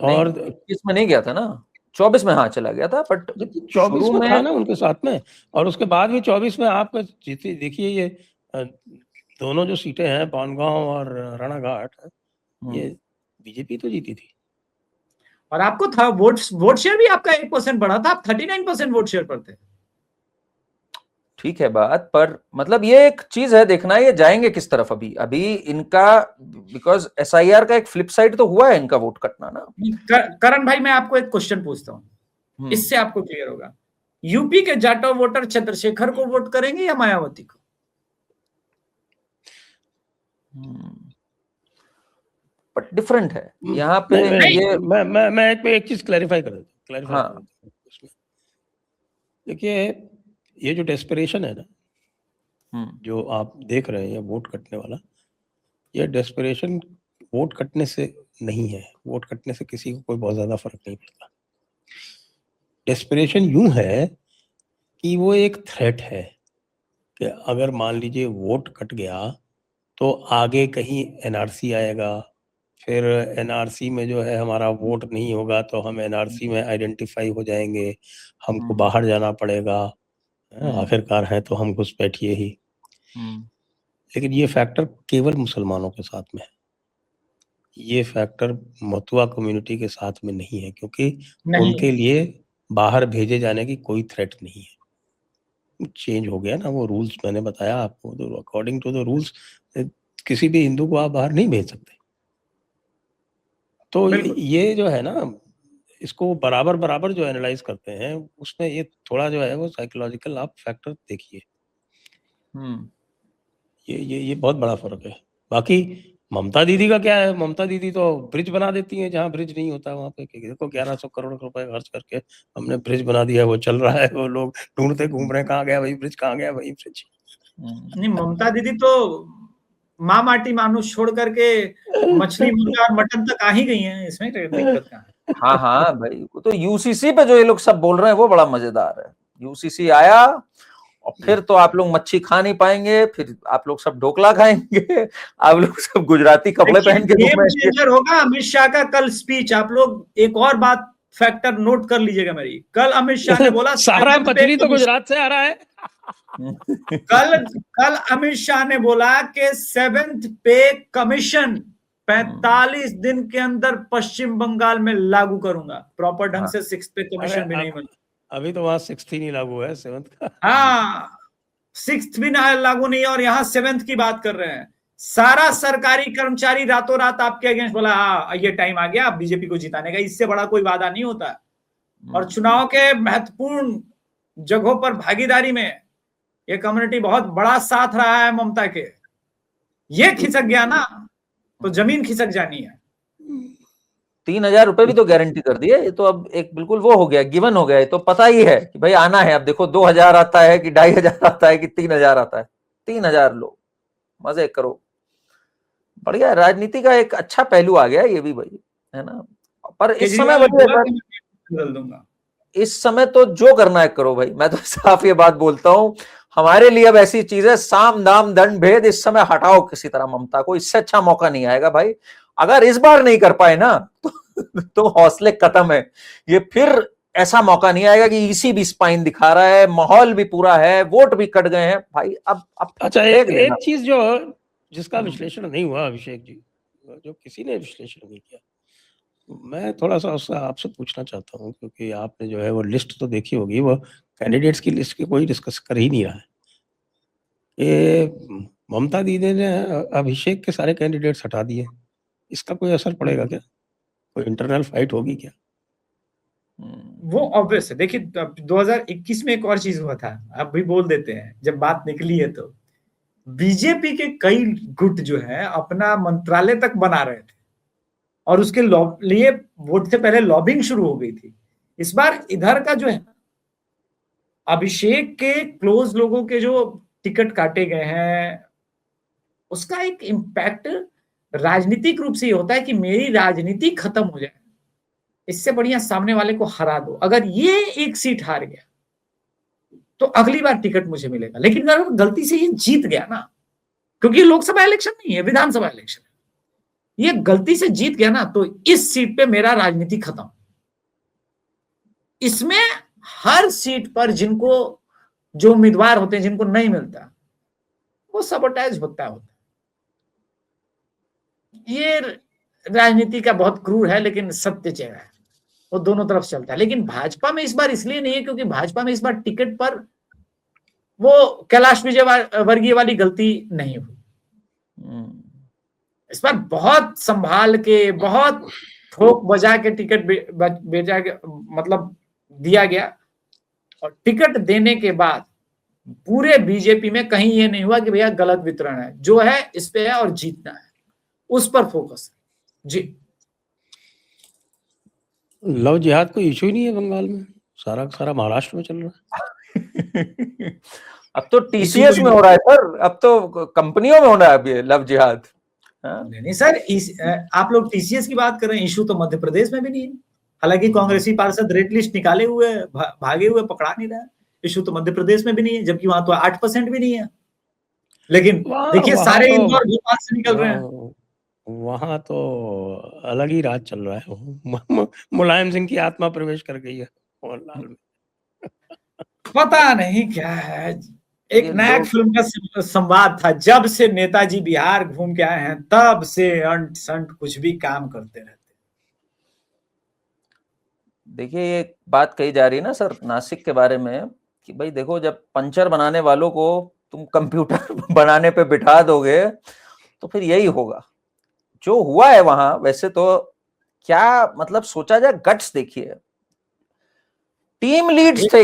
और इसमें नहीं गया था ना, 24 में हाँ चला गया था, बट 24 में था ना उनके साथ में, और उसके बाद भी 24 में आप देखिए ये दोनों जो सीटें हैं पानगांव और राणाघाट, ये बीजेपी तो जीती थी। और आपको था वोट शेयर भी आपका 1% बढ़ा था, आप 39% वोट शेयर पर थे। ठीक है बात, पर मतलब ये एक चीज है देखना, ये जाएंगे किस तरफ अभी इनका, बिकॉज एसआईआर का एक फ्लिप साइड तो हुआ है इनका वोट कटना ना। करण भाई मैं आपको एक क्वेश्चन पूछता हूँ, इससे आपको क्लियर होगा, यूपी के जाटव वोटर चंद्रशेखर को वोट करेंगे या मायावती को? बट डिफरेंट है यहाँ पे। मैं एक चीज क्लैरिफाई कर देता हूँ। हाँ। देखिए ये जो डेस्परेशन है ना, जो आप देख रहे हैं वोट कटने वाला, ये डेस्परेशन वोट कटने से नहीं है। वोट कटने से किसी को कोई बहुत ज्यादा फर्क नहीं पड़ता। डेस्परेशन यूं है कि वो एक थ्रेट है कि अगर मान लीजिए वोट कट गया तो आगे कहीं एनआरसी आएगा, फिर एनआरसी में जो है हमारा वोट नहीं होगा तो हम एनआरसी में आइडेंटिफाई हो जाएंगे, हमको बाहर जाना पड़ेगा, आखिरकार है तो हम घुसपैठिए ही। लेकिन ये फैक्टर केवल मुसलमानों के साथ में है, ये फैक्टर मतुआ कम्युनिटी के साथ में नहीं है, क्योंकि उनके लिए बाहर भेजे जाने की कोई थ्रेट नहीं है। चेंज हो गया ना वो रूल्स, मैंने बताया आपको, तो अकॉर्डिंग टू द रूल्स किसी भी हिंदू को आप बाहर नहीं भेज सकते। तो ये जो है ना, इसको बराबर जो एनालाइज करते हैं उसमें ये थोड़ा जो है वो साइकोलॉजिकल आप फैक्टर देखिए। ये बहुत बड़ा फर्क है। बाकी ममता दीदी का क्या है, ममता दीदी तो ब्रिज बना देती हैं जहाँ ब्रिज नहीं होता वहां पे। देखो 1100 करोड़ रुपए खर्च करके हमने ब्रिज बना दिया, वो चल रहा है, वो लोग ढूंढते घूम रहे हैं कहाँ गया भाई ब्रिज, कहाँ गया भाई ब्रिज। नहीं, ममता दीदी तो माँ माटी मानुष छोड़ करके मछली मुर्गा और मटन तक आ ही गई हैं, इसमें दिक्कत कहाँ है? हाँ भाई, तो यूसीसी पे जो ये लोग सब बोल रहे हैं वो बड़ा मजेदार है। यूसीसी आया और फिर तो आप लोग मच्छी खा नहीं पाएंगे, फिर आप लोग सब ढोकला खाएंगे, आप लोग सब गुजराती कपड़े पहन के होगा। अमित शाह का कल स्पीच, आप लोग एक और बात फैक्टर नोट कर लीजिएगा मेरी, कल अमित शाह ने बोला सारा मछली तो गुजरात से आ रहा है। कल अमित शाह ने बोला कि 7th पे कमीशन 45 दिन के अंदर पश्चिम बंगाल में लागू करूंगा। प्रॉपर ढंग से 6th पे कमीशन भी नहीं मिला। अभी तो वहां 6th ही नहीं लागू है, 7th का। हाँ, 6th भी ना लागू नहीं है और यहाँ 7th की बात कर रहे हैं। सारा सरकारी कर्मचारी रातों रात आपके अगेंस्ट बोला हाँ ये टाइम आ गया बीजेपी को जिताने का। इससे बड़ा कोई वादा नहीं होता। और चुनाव के महत्वपूर्ण जगहों पर भागीदारी में ये कम्युनिटी बहुत बड़ा साथ रहा है ममता के। ये खिसक गया ना तो जमीन खिसक जानी है। 3000 रुपए भी तो गारंटी कर दिए, ये तो अब एक बिल्कुल वो हो गया, गिवन हो गया। ये तो पता ही है कि भाई आना है। अब देखो 2000 आता है कि 2500 आता है कि 3000 आता है, 3000 लो, मजे करो। बढ़िया, राजनीति का एक अच्छा पहलू आ गया ये भी भाई, है ना। पर इस समय इस समय तो जो करना है करो भाई। मैं तो साफ ये बात बोलता हूँ, हमारे लिए अब ऐसी चीजें साम दाम दंड भेद इस समय हटाओ किसी तरह ममता को, इससे अच्छा मौका नहीं आएगा भाई। अगर इस बार नहीं कर पाए ना तो हौसले खत्म है। ये फिर ऐसा मौका नहीं आएगा कि ईसी भी स्पाइन दिखा रहा है, माहौल भी पूरा है, वोट भी कट गए हैं भाई। अब अच्छा, एक चीज जो जिसका विश्लेषण नहीं हुआ अभिषेक जी, जो किसी ने विश्लेषण नहीं किया, मैं थोड़ा सा उससे आपसे पूछना चाहता हूँ, क्योंकि आपने जो है वो लिस्ट तो देखी होगी, वो कैंडिडेट्स की लिस्ट की कोई डिस्कस कर ही नहीं रहा है। ये ममता दीदी ने अभिषेक के सारे कैंडिडेट्स हटा दिए, इसका कोई असर पड़ेगा क्या? कोई इंटरनल फाइट होगी क्या? वो ऑब्वियस है। देखिए 2021 में एक और चीज हुआ था, अब भी बोल देते हैं जब बात निकली है, तो बीजेपी के कई गुट जो है अपना मंत्रालय तक बना रहे थे और उसके लिए वोट से पहले लॉबिंग शुरू हो गई थी। इस बार इधर का जो है अभिषेक के क्लोज लोगों के जो टिकट काटे गए हैं, उसका एक इम्पैक्ट राजनीतिक रूप से ये होता है कि मेरी राजनीति खत्म हो जाए, इससे बढ़िया सामने वाले को हरा दो। अगर ये एक सीट हार गया तो अगली बार टिकट मुझे मिलेगा। लेकिन अगर गलती से ये जीत गया ना, क्योंकि लोकसभा इलेक्शन नहीं है, विधानसभा इलेक्शन है, ये गलती से जीत गया ना, तो इस सीट पे मेरा राजनीति खत्म। इसमें हर सीट पर जिनको जो उम्मीदवार होते हैं जिनको नहीं मिलता, वो सबोटाइज होता है। ये राजनीति का बहुत क्रूर है लेकिन सत्य चेहरा है, वो दोनों तरफ चलता है। लेकिन भाजपा में इस बार इसलिए नहीं है क्योंकि भाजपा में इस बार टिकट पर वो कैलाश विजयवर्गीय वाली गलती नहीं हुई। इस बार बहुत संभाल के, बहुत ठोक बजा के टिकट बेचा के, मतलब दिया गया। और टिकट देने के बाद पूरे बीजेपी में कहीं ये नहीं हुआ कि भैया गलत वितरण है, जो है इस पे है और जीतना है, उस पर फोकस है जी। लव जिहाद कोई इशू ही नहीं है बंगाल में, सारा सारा महाराष्ट्र में चल रहा है। अब तो टीसीएस में हो रहा है सर, अब तो कंपनियों में हो रहा है अभी लव जिहाद। नहीं सर, आप लोग टीसीएस की बात कर रहे हैं, इशू तो मध्य प्रदेश में भी नहीं है। हालांकि कांग्रेसी पार्षद रेड लिस्ट निकाले हुए भागे हुए पकड़ा नहीं रहा है। इशू तो मध्य प्रदेश में भी नहीं है, जबकि वहां तो 8% भी नहीं है। लेकिन देखिए सारे तो इंदौर भोपाल से निकल रहे हैं, वहां तो अलग ही राज चल रहा है। मुलायम सिंह की आत्मा प्रवेश कर गई है मोहनलाल में। पता नहीं क्या है। एक नया फिल्म का संवाद था, जब से नेताजी बिहार घूम के आए हैं तब से अंट संट कुछ भी काम करते रहते। देखिए ये बात कही जा रही है ना सर नासिक के बारे में कि भाई देखो, जब पंचर बनाने वालों को तुम कंप्यूटर बनाने पे बिठा दोगे तो फिर यही होगा जो हुआ है वहां। वैसे तो क्या मतलब सोचा जाए, गट्स देखिए, टीम लीड्स थे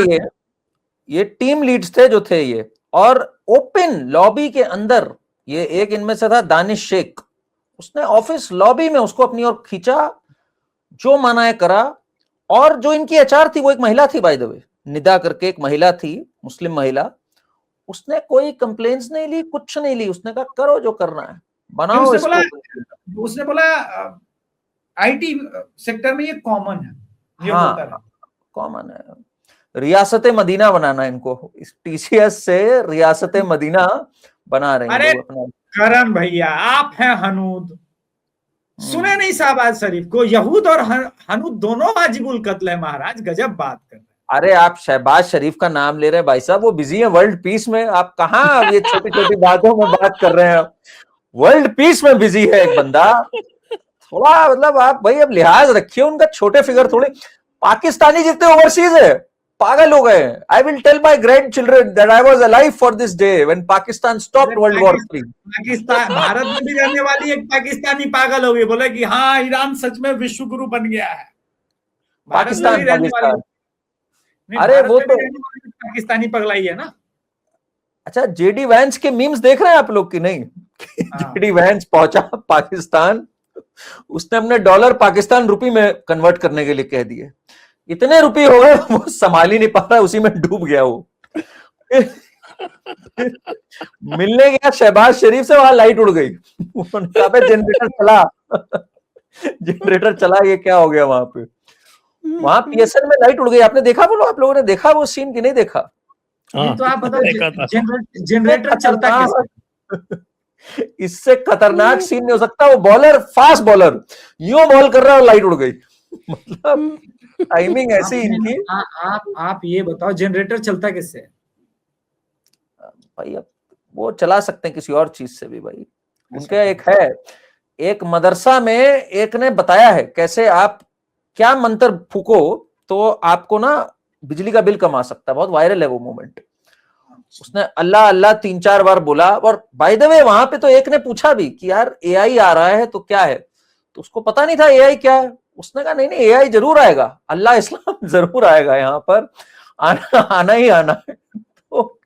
ये टीम लीड्स थे जो थे ये, और ओपन लॉबी के अंदर ये एक इनमें से था दानिश शेख, उसने ऑफिस लॉबी में उसको अपनी ओर खींचा, जो माना है करा। और जो इनकी एचआर थी वो एक महिला थी बाय द वे, निदा करके एक महिला थी, मुस्लिम महिला, उसने कोई कंप्लेंट्स नहीं ली, कुछ नहीं ली, उसने कहा करो जो करना है, बनाओ इसको। उसने बोला आईटी सेक्टर में ये कॉमन है, ये होता है, कॉमन है। रियासत मदीना बनाना इनको, इस टीसीएस से रियासत मदीना बना रहे हैं। अरे करण भैया आप हैं हनूद, सुने नहीं शहबाज शरीफ को? यहूद और हनूद दोनों वाजिबुल कत्ल है महाराज, गजब बात कर रहे हैं। अरे आप शहबाज शरीफ का नाम ले रहे हैं भाई साहब, वो बिजी है वर्ल्ड पीस में, आप कहाँ ये छोटी छोटी बातों में बात कर रहे हैं? वर्ल्ड पीस में बिजी है एक बंदा, थोड़ा मतलब आप भाई अब लिहाज रखिए उनका, छोटे फिगर थोड़े। पाकिस्तानी जितने ओवरसीज है पागल हो गए। I will tell my grandchildren that I was alive for this day when Pakistan stopped world war 3। Pakistan Bharat में भी रहने वाली एक पाकिस्तानी पागल हो गई, बोले कि हाँ ईरान सच में विश्व गुरु बन गया है। पाकिस्तान अरे वो तो पाकिस्तानी पगलाई है ना। अच्छा जेडी वैंस के मीम्स देख रहे हैं आप लोग की नहीं? जेडी वैंस पहुंचा पाकिस्तान, उसने अपने डॉलर पाकिस्तान रुपी में कन्वर्ट करने के लिए कह दिए, इतने रुपए हो गए वो संभाल ही नहीं पा रहा, उसी में डूब गया वो। मिलने गया शहबाज शरीफ से, वहां लाइट उड़ गई। जनरेटर चला, जनरेटर चला, ये क्या हो गया वहां पे? वहां पीएसएल में लाइट उड़ गई। आपने देखा बोलो, आप लोगों ने देखा वो सीन कि नहीं देखा? नहीं तो आप बताओ देखा था। जनरेटर चलता कैसे? इससे खतरनाक सीन नहीं हो सकता। वो बॉलर, फास्ट बॉलर, यूं बॉल कर रहा है और लाइट उड़ गई। मतलब टाइमिंग ऐसी इनकी। आप ये बताओ जनरेटर चलता कैसे है? भाई अब वो चला सकते हैं किसी और चीज से भी भाई। उनका एक है, एक मदरसा में एक ने बताया है कैसे आप क्या मंत्र फूको तो आपको ना बिजली का बिल कम आ सकता है। बहुत वायरल है वो मोमेंट। उसने अल्लाह अल्लाह 3-4 बार बोला। और बाय द वे वहां पे तो एक ने पूछा भी कि यार एआई आ रहा है तो क्या है, तो उसको पता नहीं था एआई क्या है। उसने कहा नहीं नहीं एआई जरूर आएगा, अल्लाह इस्लाम जरूर आएगा, यहाँ पर आना ही आना है। तो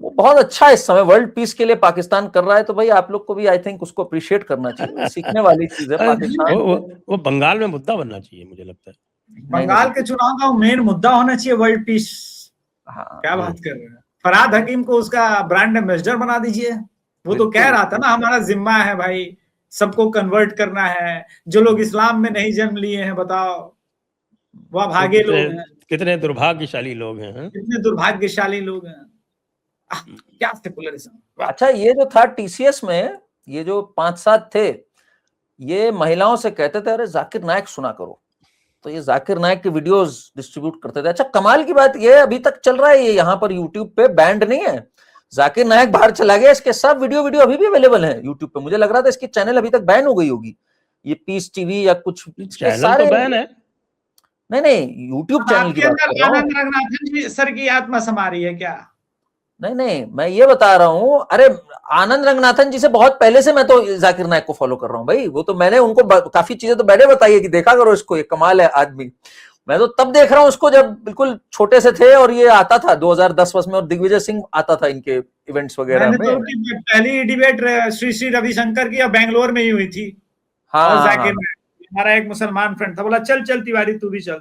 वो बहुत अच्छा इस समय वर्ल्ड पीस के लिए पाकिस्तान कर रहा है। तो भाई आप लोग को भी आई थिंक उसको अप्रिशिएट करना चाहिए, सीखने वाली चीज है पाकिस्तान। वो बंगाल में मुद्दा बनना चाहिए मुझे लगता है। बंगाल के चुनाव का मेन मुद्दा होना चाहिए वर्ल्ड पीस। हाँ, क्या बात कर रहे हैं? फरहाद हकीम को उसका ब्रांड एम्बेसडर बना दीजिए। वो तो कह रहा था ना हमारा जिम्मा है भाई सबको कन्वर्ट करना है। जो लोग इस्लाम में नहीं जन्म लिए हैं बताओ, वह भागे लोग हैं। कितने दुर्भाग्यशाली लोग हैं। कितने दुर्भाग्यशाली लोग हैं। क्या सेकुलरिज्म। अच्छा ये जो था टीसीएस में, ये जो 5-7 थे, ये महिलाओं से कहते थे अरे जाकिर नायक सुना करो, तो ये जाकिर नायक के वीडियोस डिस्ट्रीब्यूट करते थे। अच्छा कमाल की बात ये अभी तक चल रहा है, ये यहाँ पर यूट्यूब पे बैंड नहीं है। जाकिर नायक बाहर चला गया, इसके सब वीडियो अभी भी अवेलेबल है यूट्यूब पे। मुझे लग रहा था इसकी चैनल अभी तक बैन हो गई होगी, ये पीस टीवी या कुछ चैनल तो बैन है। नहीं यूट्यूब चैनल की बात कर रहा हूँ। आनंद रंगनाथन जी सर की आत्मा समा रही है क्या? नहीं मैं ये बता रहा हूँ, अरे आनंद रंगनाथन जी से बहुत पहले से मैं तो जाकिर नायक को फॉलो कर रहा हूँ भाई। वो तो मैंने उनको काफी चीजें तो मैंने बताई है कि देखा करो इसको, ये कमाल है आदमी। मैं तो तब देख रहा हूँ उसको जब बिल्कुल छोटे से थे और ये आता था 2010 में, और दिग्विजय सिंह आता था इनके इवेंट्स वगैरह में। तो पहली डिबेट श्री रविशंकर की बेंगलोर में ही हुई थी। हाँ, जाकिर हमारा एक मुसलमान फ्रेंड था, बोला चल चल तिवारी तू भी चल।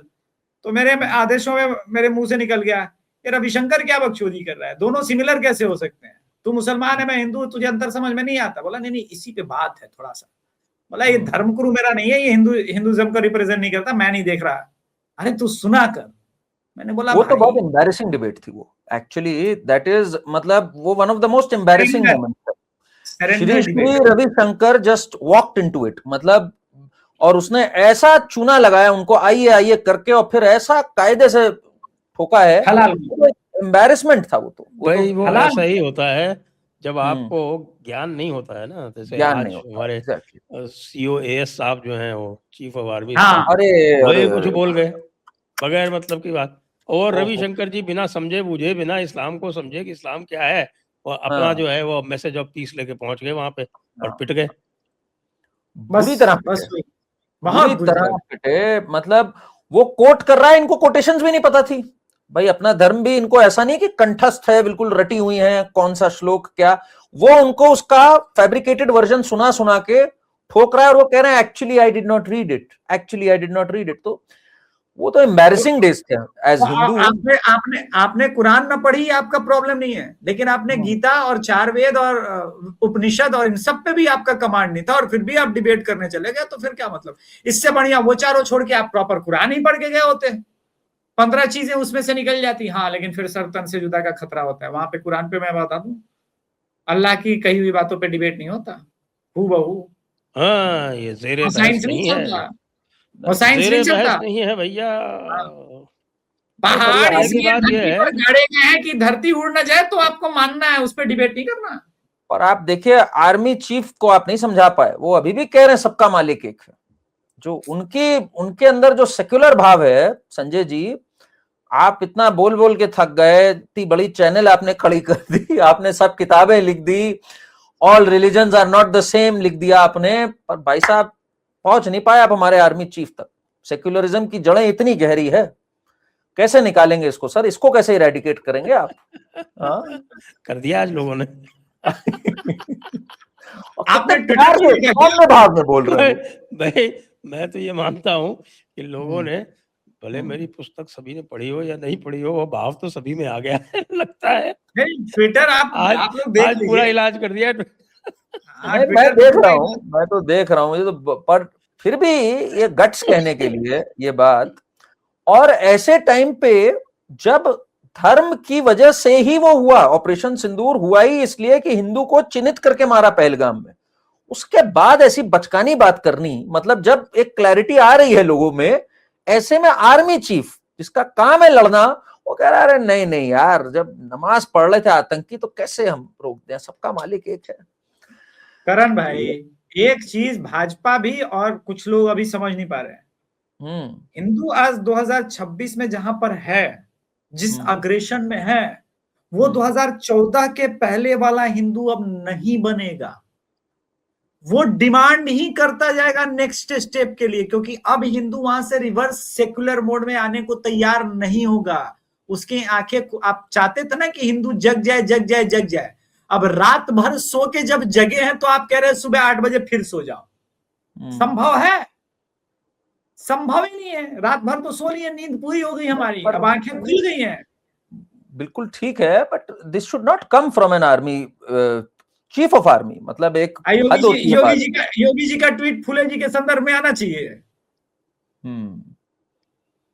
तो मेरे आदेशों में मेरे मुंह से निकल गया ये रविशंकर क्या बकचोदी कर रहा है, दोनों सिमिलर कैसे हो सकते हैं? तू मुसलमान है मैं हिंदू, तुझे अंतर समझ में नहीं आता। बोला नहीं इसी पे बात है थोड़ा सा। बोला ये धर्मगुरु मेरा नहीं है, ये हिंदुइज्म को रिप्रेजेंट नहीं करता, मैं नहीं देख रहा। अरे तू सुना कर। मैंने बोला वो तो बहुत एम्बैरेसिंग डिबेट थी वो एक्चुअली। दैट इज मतलब वो one of the most embarrassing moment. Shri Ravishankar just walked into it, मतलब और उसने ऐसा चूना लगाया उनको आइए आइए करके, और फिर ऐसा कायदे से ठोका है। एम्बैरेसमेंट था वो तो। भाई वो ऐसा ही होता है जब आपको ज्ञान नहीं होता है ना। जैसे आज हमारे COAS साहब जो हैं वो चीफ ऑफ आर्मी, अरे कुछ बोल गए बगैर मतलब की बात। और रविशंकर जी बिना समझे बूझे, बिना इस्लाम को समझे कि इस्लाम क्या है, और अपना जो है वो मैसेज ऑफ पीस लेके पहुंच गए वहां पे और पिट गए बुरी तरह पिटे। मतलब वो कोट कर रहा है, इनको कोटेशंस भी नहीं पता थी भाई। अपना धर्म भी इनको ऐसा नहीं कि कंठस्थ है, बिल्कुल रटी हुई है कौन सा श्लोक क्या, वो उनको उसका फैब्रिकेटेड वर्जन सुना सुना के ठोक रहा है। और वो कह रहे हैं actually I did not read it, actually I did not read it. तो वो तो एम्बैरेसिंग डेज थे एज हिंदू। आपने कुरान न पढ़ी, आपका प्रॉब्लम नहीं है, लेकिन आपने गीता और 4 वेद और उपनिषद और इन सब पे भी आपका कमांड नहीं था, और फिर भी आप डिबेट करने चले गए। तो फिर क्या मतलब? इससे बढ़िया वो चारों छोड़ के आप प्रॉपर कुरान ही पढ़ के गए होते। 15 चीजें उसमें से निकल जाती। हाँ लेकिन फिर सर तन से जुदा का खतरा होता है। वहां पे कुरान पे मैं बता दूं, अल्लाह की कही हुई बातों पे डिबेट नहीं होता हूबहू। हाँ ये ज़ेरे साइंस नहीं चलता, वो साइंस नहीं चलता नहीं है भैया। पहाड़ इसलिए धरती पर गाड़े गए हैं कि धरती उड़ ना जाए, तो आपको मानना है, उस पर डिबेट नहीं करना। और आप देखिए आर्मी चीफ को आप नहीं समझा पाए, वो अभी भी कह रहे हैं सबका मालिक एक है। जो उनके अंदर जो सेक्युलर भाव है संजय जी, आप इतना बोल बोल के थक गए, इतनी बड़ी चैनल आपने खड़ी कर दी, आपने सब किताबें लिख दी, all religions are not the same लिख दिया आपने, पर भाई साहब पहुंच नहीं पाए आप हमारे आर्मी चीफ तक। सेक्युलरिज्म की जड़ें इतनी गहरी है, कैसे निकालेंगे इसको सर? इसको कैसे इरेडिकेट करेंगे आप? कर दिया आज लोगों ने। आपने प्यार से भाव में बोल रहे हैं भाई। मैं तो ये मानता हूं कि लोगों ने, भले मेरी पुस्तक सभी ने पढ़ी हो या नहीं पढ़ी हो, वो भाव तो सभी में आ गया है लगता है। ट्विटर आप लोग देख लीजिए, पूरा इलाज कर दिया। मैं देख रहा हूँ, मैं तो देख रहा हूँ ये तो, पर फिर भी ये गट्स कहने के लिए ये बात, और ऐसे टाइम पे जब धर्म की वजह से ही वो हुआ। ऑपरेशन सिंदूर हुआ ही इसलिए कि हिंदू को चिन्हित करके मारा पहलगाम में। उसके बाद ऐसी बचकानी बात करनी, मतलब जब एक क्लैरिटी आ रही है लोगों में, ऐसे में आर्मी चीफ जिसका काम है लड़ना, वो कह रहा है नहीं नहीं यार, जब नमाज पढ़ रहे थे आतंकी तो कैसे हम रोक दें, सबका मालिक एक है। करण भाई, एक चीज भाजपा भी और कुछ लोग अभी समझ नहीं पा रहे हैं। हिंदू आज 2026 में जहां पर है, जिस अग्रेशन में है, वो 2014 के पहले वाला हिंदू अब नहीं बनेगा। वो डिमांड ही करता जाएगा नेक्स्ट स्टेप के लिए, क्योंकि अब हिंदू वहां से रिवर्स सेकुलर मोड में आने को तैयार नहीं होगा। उसकी आंखें, आप चाहते थे ना कि हिंदू जग जाए जग जाए जग जाए, अब रात भर सो के जब जगे हैं तो आप कह रहे हैं सुबह 8 बजे फिर सो जाओ। संभव है? संभव ही नहीं है। रात भर तो सो लिए, नींद पूरी हो गई हमारी, अब आंखें खुल गई हैं। बिल्कुल ठीक है, but this should not come from an army chief of army. मतलब एक योगी जी का ट्वीट फुले जी के संदर्भ में आना चाहिए।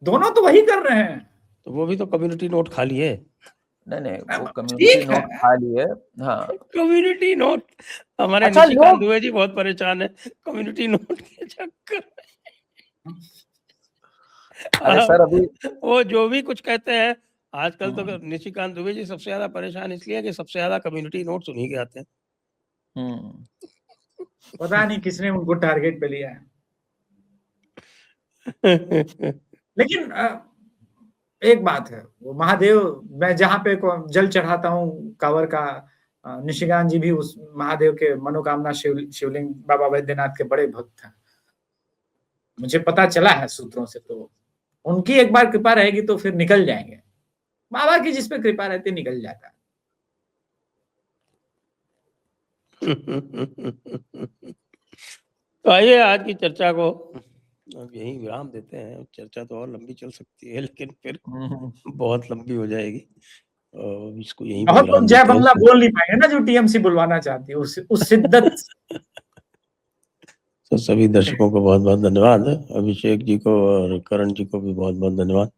दोनों तो वही कर रहे हैं। तो वो भी तो कम्युनिटी नोट खा लिए। नहीं, वो कम्युनिटी नोट खा लिए। हाँ, कम्युनिटी नोट। हमारे अच्छा, निशिकांत दुबे जी बहुत परेशान है कम्युनिटी नोट के चक्कर में। अरे सर, अभी वो जो भी कुछ कहते हैं आजकल, तो निशिकांत दुबे जी सबसे ज्यादा परेशान इसलिए कि सबसे ज्यादा कम्युनिटी नोट उन्हीं के आते हैं। पता नहीं किसने उनको टारगेट पे लिया है। लेकिन एक बात है, वो महादेव, मैं जहां पे जल चढ़ाता हूँ कांवर का, निशिकांत जी भी उस महादेव के मनोकामना शिवलिंग बाबा वैद्यनाथ के बड़े भक्त हैं। मुझे पता चला है सूत्रों से। तो उनकी एक बार कृपा रहेगी तो फिर निकल जाएंगे। बाबा की जिस पे कृपा रहती निकल जाता है। तो आइए आज की चर्चा को अब यही विराम देते हैं। चर्चा तो और लंबी चल सकती है, लेकिन फिर बहुत लंबी हो जाएगी। इसको यही बहुत लोग जय बंगला बोल नहीं पाएंगे ना, जो टीएमसी बुलवाना चाहती है उस शिद्दत। तो सभी दर्शकों को बहुत बहुत धन्यवाद। अभिषेक जी को और करण जी को भी बहुत बहुत धन्यवाद।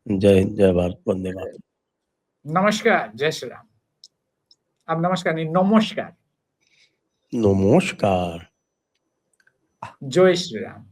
जय हिंद, जय भारत, वंदे मातरम। नमस्कार, जय श्री राम। अब नमस्कार नहीं, नमस्कार। नमस्कार, जय श्री राम।